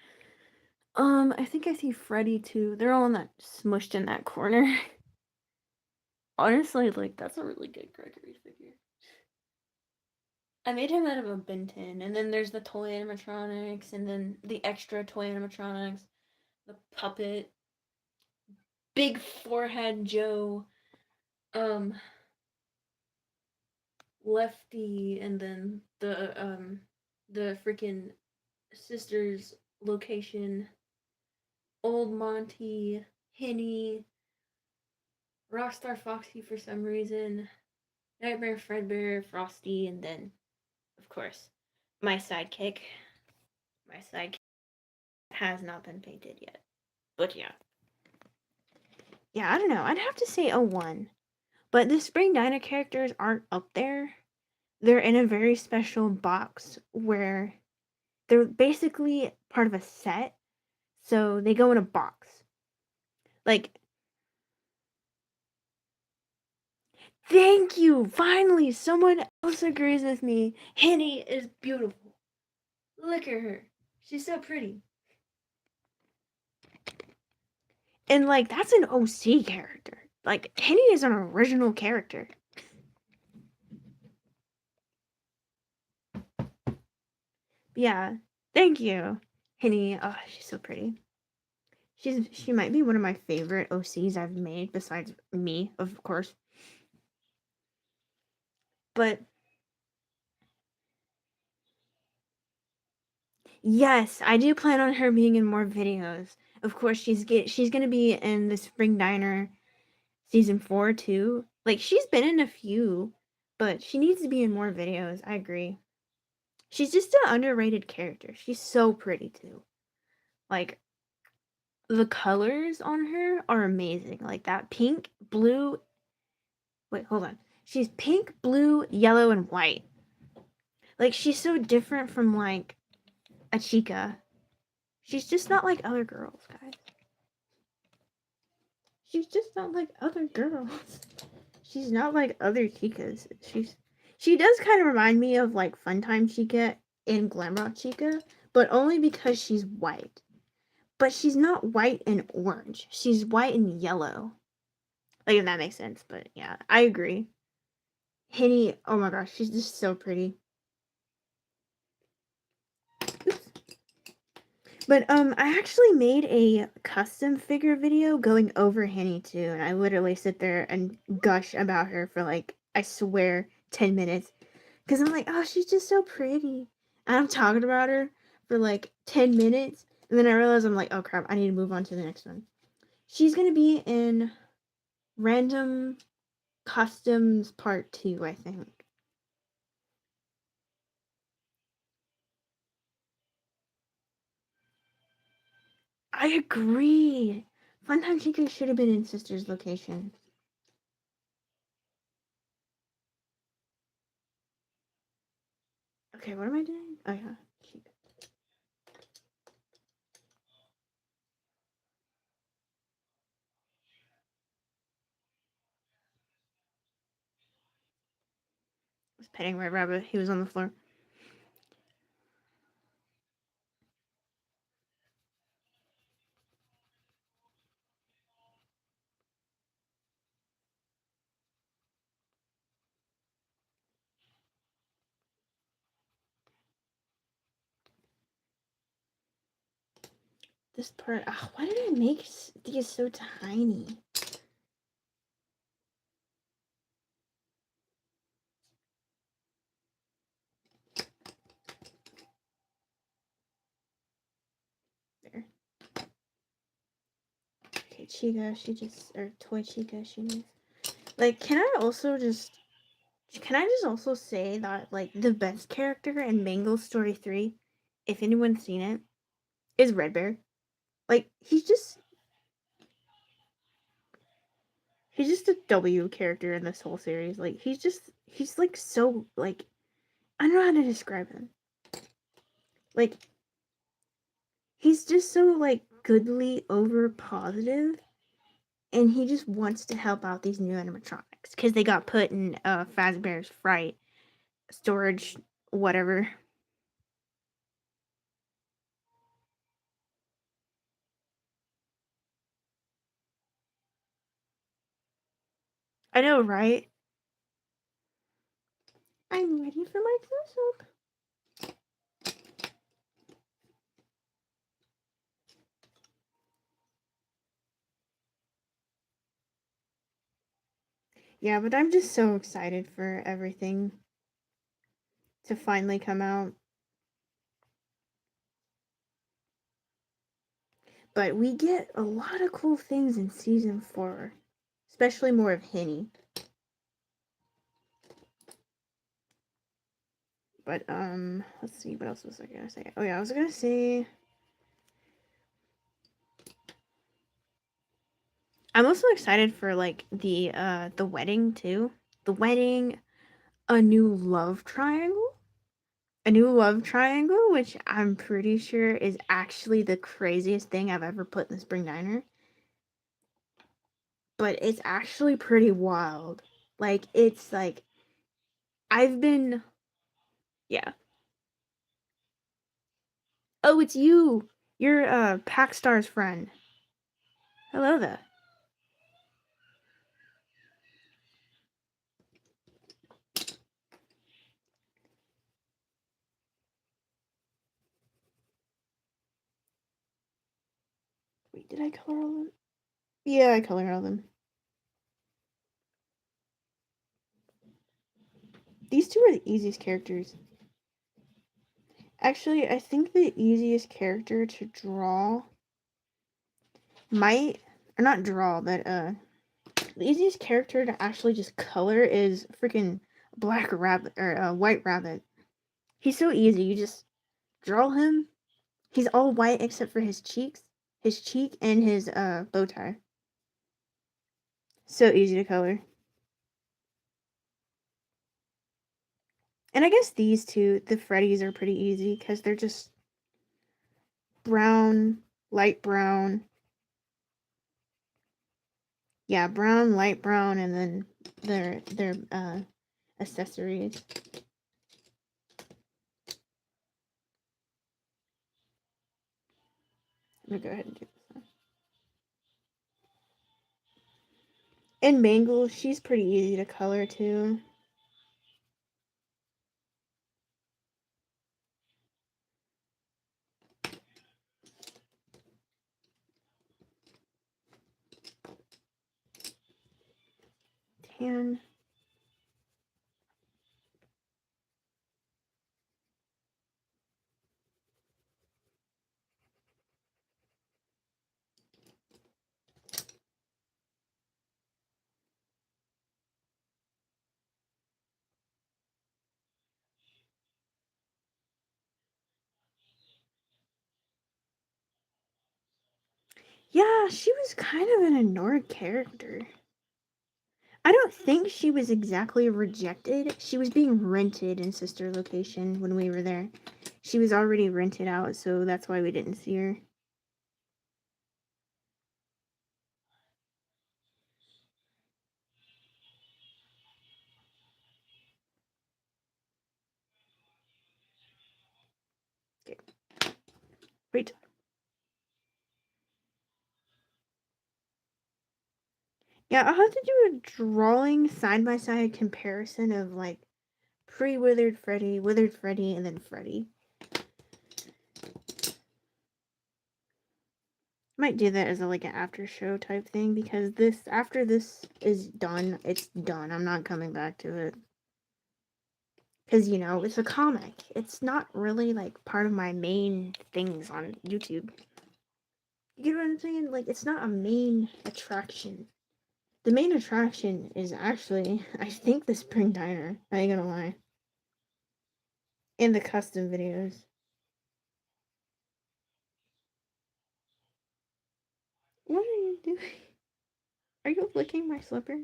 I think I see Freddy too. They're all in that smushed in that corner. Honestly, like that's a really good Gregory figure. I made him out of a Ben 10, and then there's the toy animatronics, and then the extra toy animatronics, the puppet, big forehead Joe, Lefty, and then the freaking sisters location, Old Monty, Henny, Rockstar Foxy for some reason, Nightmare Fredbear, Frosty, and then, of course, my sidekick. My sidekick has not been painted yet. But yeah. Yeah, I don't know. I'd have to say 01. But the Spring Diner characters aren't up there. They're in a very special box where they're basically part of a set. So they go in a box. Like, thank you! Finally, someone else agrees with me. Henny is beautiful. Look at her. She's so pretty. And, like, that's an OC character. Like, Henny is an original character. Yeah, thank you, Henny. Oh, she's so pretty. She might be one of my favorite OCs I've made, besides me, of course. But yes, I do plan on her being in more videos. Of course, she's gonna be in the Spring Diner season 4 too. Like she's been in a few, but she needs to be in more videos. I agree. She's just an underrated character. She's so pretty too. Like the colors on her are amazing. Like that pink, blue. Wait, hold on. She's pink, blue, yellow, and white. Like she's so different from like a Chica. She's just not like other girls, guys. She's just not like other girls. She's not like other Chicas. She does kind of remind me of like Funtime Chica and Glamrock Chica, but only because she's white. But she's not white and orange. She's white and yellow. Like if that makes sense, but yeah, I agree. Henny, oh my gosh, she's just so pretty. Oops. But I actually made a custom figure video going over Henny too, and I literally sit there and gush about her for like I swear 10 minutes. Cause I'm like, oh, she's just so pretty. And I'm talking about her for like 10 minutes, and then I realize I'm like, oh crap, I need to move on to the next one. She's gonna be in Random Customs Part 2, I think. I agree. Funtime Chica should have been in Sister's location. Okay, what am I doing? Oh yeah, Chica. I was petting Red Rabbit. He was on the floor. This part. Oh, why did I make these so tiny? There. Okay, Chica, or Toy Chica, she knows. Like, can I just also say that, like, the best character in Mangle's Story 3, if anyone's seen it, is Red Bear. Like, he's just a W character in this whole series. Like, he's like so, like, I don't know how to describe him. Like, he's just so, like, goodly over positive, and he just wants to help out these new animatronics because they got put in Fazbear's Fright storage, whatever. I know, right? I'm ready for my close-up. Yeah, but I'm just so excited for everything to finally come out. But we get a lot of cool things in season 4, especially more of Henny. But let's see, what else was I gonna say? Oh yeah, I was gonna say I'm also excited for like the wedding too. The wedding, a new love triangle. A new love triangle, which I'm pretty sure is actually the craziest thing I've ever put in the Spring Diner. But it's actually pretty wild. Like, it's like I've been, yeah. Oh, it's you. You're Packstar's friend. Hello there. Wait, did I color all them? Yeah, I color all them. These two are the easiest characters. Actually, I think the easiest character to draw might, or not draw, but the easiest character to actually just color is freaking Black Rabbit or White Rabbit. He's so easy. You just draw him. He's all white except for his cheek and his bow tie. So easy to color. And I guess these two, the Freddies, are pretty easy because they're just brown, light brown. Yeah, brown, light brown, and then their accessories. Let me go ahead and do this one. And Mangle, she's pretty easy to color too. Tan. Yeah, she was kind of an ignored character. I don't think she was exactly rejected. She was being rented in Sister Location when we were there. She was already rented out, so that's why we didn't see her. Okay. Wait. Yeah, I'll have to do a drawing side-by-side comparison of, like, pre-Withered Freddy, Withered Freddy, and then Freddy. Might do that as a, like, an after show type thing, because after this is done, it's done. I'm not coming back to it. Because, it's a comic. It's not really, like, part of my main things on YouTube. You get what I'm saying? Like, it's not a main attraction. The main attraction is actually, I think, the Spring Diner. I ain't gonna lie. And the custom videos. What are you doing? Are you licking my slipper?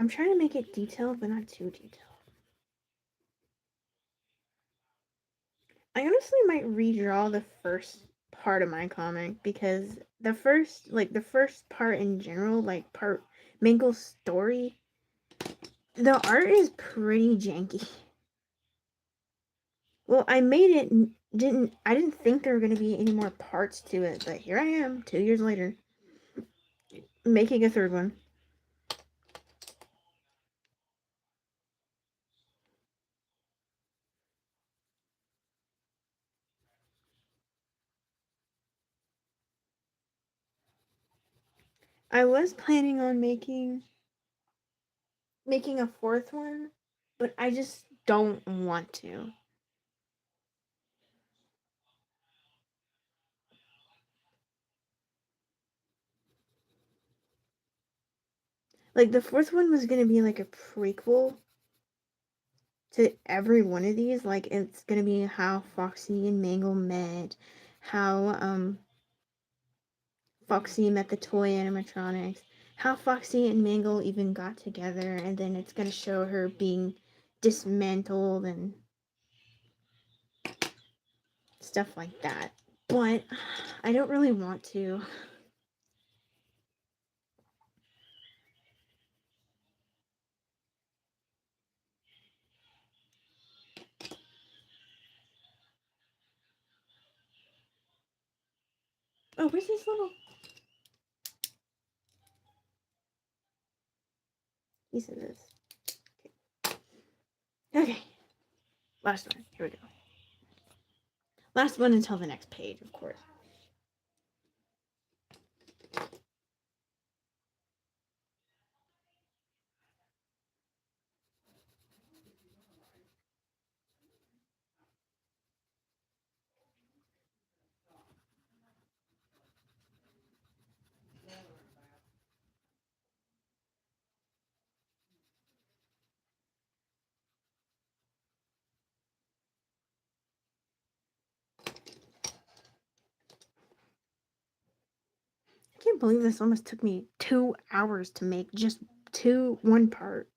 I'm trying to make it detailed, but not too detailed. I honestly might redraw the first part of my comic because the first part in general, like part Mangle's story, the art is pretty janky. Well, I made it. I didn't think there were gonna be any more parts to it, but here I am, 2 years later, making a third one. I was planning on making a fourth one, but I just don't want to. Like the fourth one was gonna be like a prequel to every one of these. Like it's gonna be how Foxy and Mangle met, how Foxy met the toy animatronics, how Foxy and Mangle even got together, and then it's gonna show her being dismantled and stuff like that. But I don't really want to. Oh, where's this little piece of this? Okay, last one. Here we go. Last one until the next page, of course. I can't believe this almost took me 2 hours to make just one part.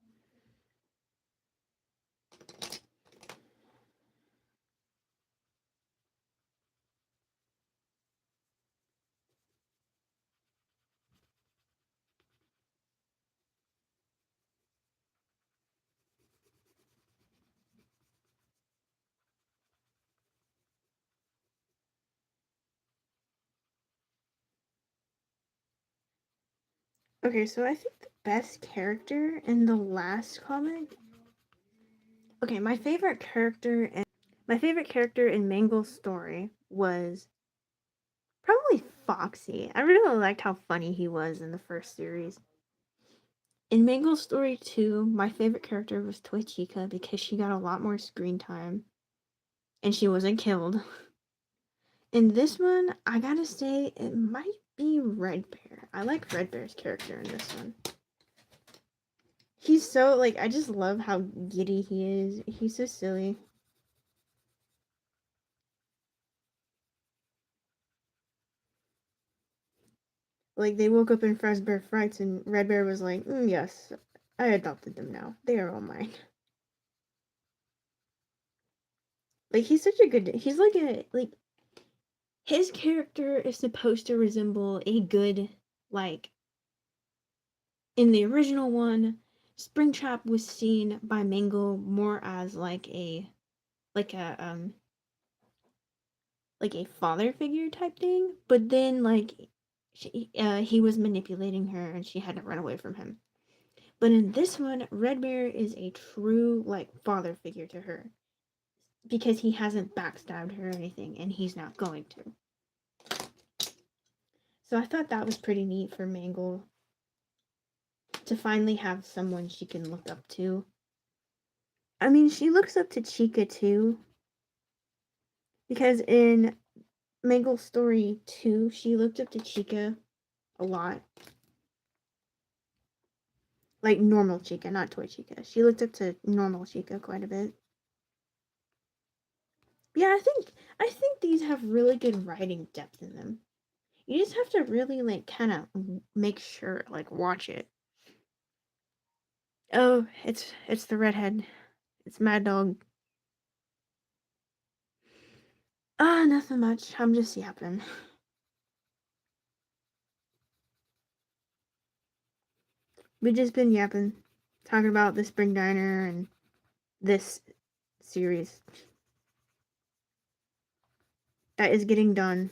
Okay, so I think the best character in the last comic. Okay, my favorite character in Mangle's story was probably Foxy. I really liked how funny he was in the first series. In Mangle's story too, my favorite character was Toy Chica because she got a lot more screen time and she wasn't killed. In this one, I gotta say it might be Red Bear. I like Red Bear's character in this one. He's so like I just love how giddy he is. He's so silly. Like they woke up in Fazbear Frights and Red Bear was like, yes, I adopted them now. They are all mine. Like he's such a good he's like a like his character is supposed to resemble a good like in the original one, Springtrap was seen by Mangle more as like a like a father figure type thing, but then he was manipulating her and she had to run away from him. But in this one, Red Bear is a true like father figure to her. because he hasn't backstabbed her or anything, and he's not going to. So I thought that was pretty neat for Mangle to finally have someone she can look up to. I mean, she looks up to Chica too, because in Mangle's story 2, she looked up to Chica a lot. Like normal Chica, not toy Chica. She looked up to normal Chica quite a bit. Yeah, I think these have really good writing depth in them. You just have to really like kind of make sure, like watch it. Oh, it's the redhead. It's Mad Dog. Nothing much. I'm just yapping. We've just been yapping, talking about the Spring Diner and this series that is getting done.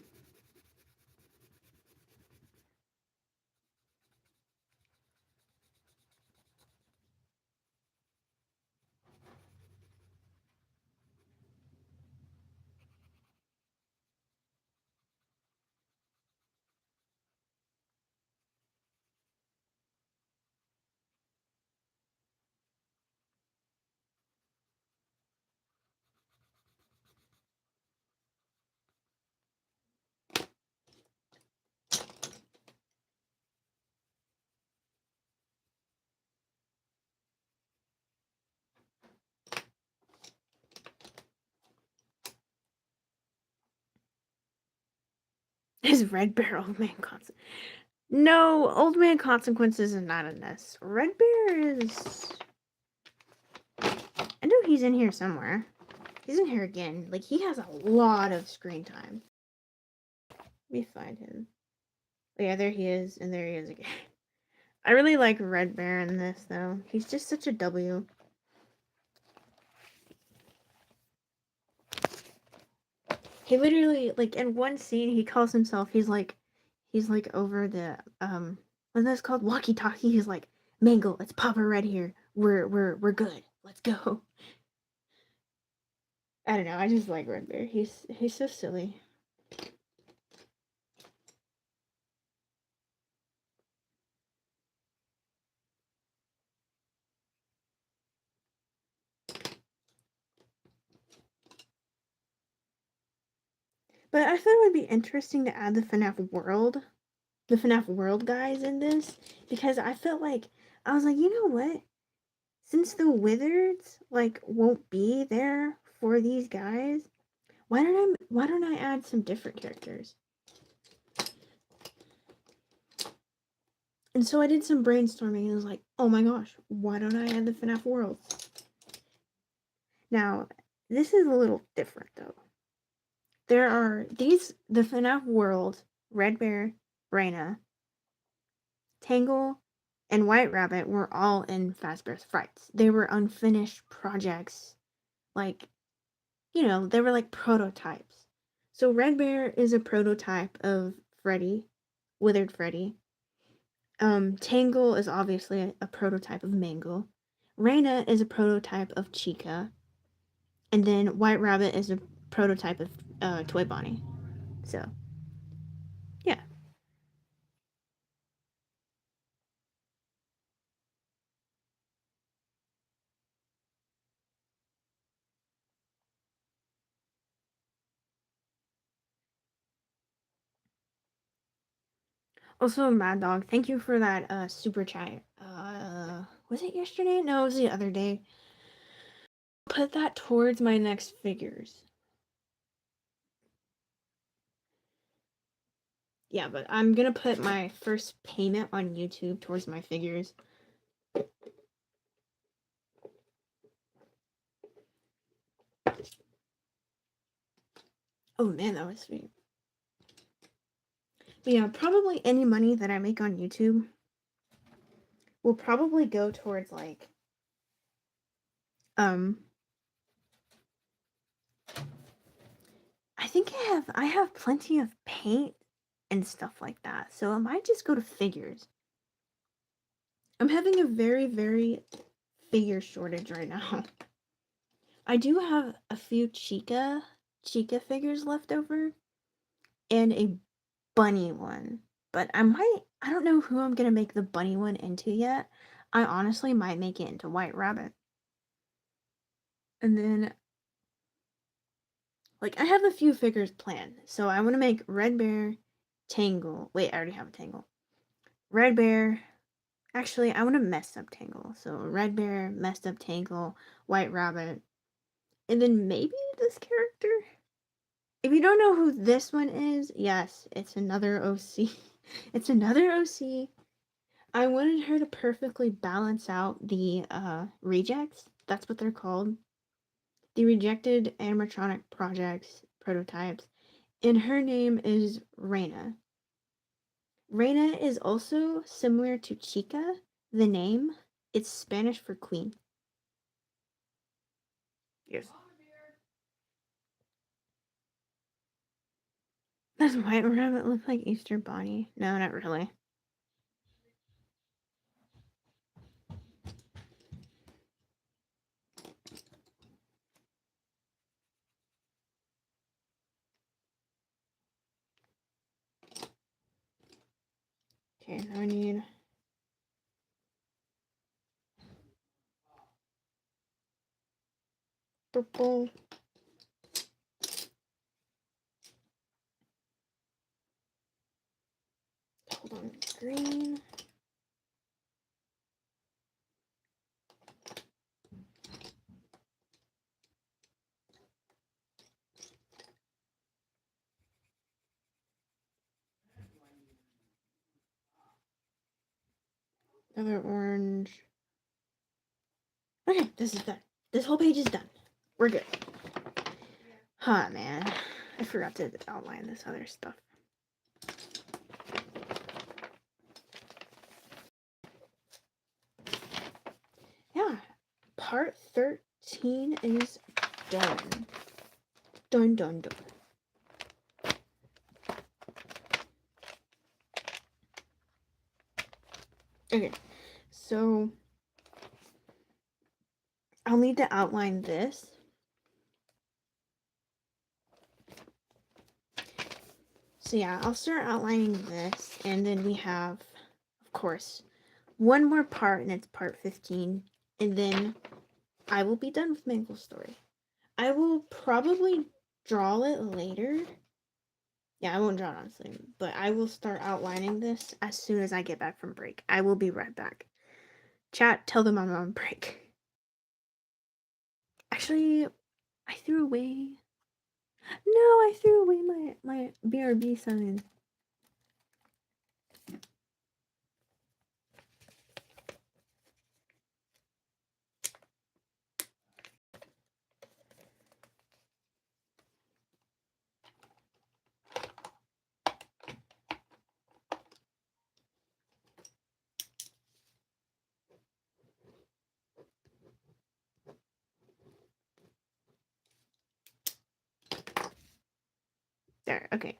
Is Red Bear Old Man Consequences? No, Old Man Consequences is not in this. Red Bear is. I know he's in here somewhere. He's in here again. Like, he has a lot of screen time. Let me find him. Oh, yeah, there he is, and there he is again. I really like Red Bear in this, though. He's just such a W. He literally, like, in one scene, he calls himself, he's like over the, what's that called? Walkie-talkie. He's like, Mangle, it's Papa Red here. We're good. Let's go. I don't know. I just like Red Bear. He's so silly. But I thought it would be interesting to add the FNAF world guys in this, because I felt like I was like, you know what? Since the Wizards like won't be there for these guys, why don't I add some different characters? And so I did some brainstorming and I was like, oh my gosh, why don't I add the FNAF worlds? Now, this is a little different though. There are the FNAF world, Red Bear, Raina, Tangle, and White Rabbit were all in Fazbear's Frights. They were unfinished projects. Like, they were like prototypes. So Red Bear is a prototype of Freddy, Withered Freddy. Tangle is obviously a prototype of Mangle. Raina is a prototype of Chica. And then White Rabbit is a prototype of Toy Bonnie. So, yeah. Also, Mad Dog, thank you for that super chat. Was it yesterday? No, it was the other day. Put that towards my next figures. Yeah, but I'm gonna put my first payment on YouTube towards my figures. Oh man, that was sweet. But yeah, probably any money that I make on YouTube will probably go towards like I think I have plenty of paint and stuff like that. So I might just go to figures. I'm having a very, very figure shortage right now. I do have a few Chica figures left over and a bunny one. But I don't know who I'm gonna make the bunny one into yet. I honestly might make it into White Rabbit. And then like I have a few figures planned. So I want to make Red Bear, Tangle. Wait, I already have a Tangle. Red Bear. Actually, I want to mess up Tangle. So Red Bear, messed up Tangle, White Rabbit, and then maybe this character. If you don't know who this one is, yes, it's another OC. It's another OC. I wanted her to perfectly balance out the rejects. That's what they're called. The rejected animatronic projects, prototypes. And her name is Reina. Reina is also similar to Chica, the name. It's Spanish for queen. Yes. Does White Rabbit look like Easter Bonnie? No, not really. Okay, now I need purple. Hold on, green. Another orange. Okay, this is done. This whole page is done. We're good. Huh, man. I forgot to outline this other stuff. Yeah, part 13 is done. Done, done, done. Okay, so I'll need to outline this. So yeah, I'll start outlining this, and then we have, of course, one more part, and it's part 15, and then I will be done with Mangle's story. I will probably draw it later. Yeah, I won't draw it honestly, but I will start outlining this as soon as I get back from break. I will be right back. Chat, tell them I'm on break. Actually, I threw away. No, I threw away my BRB sign. There, okay.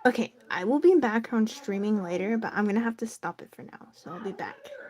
Okay, I will be back on streaming later, but I'm gonna have to stop it for now, so I'll be back.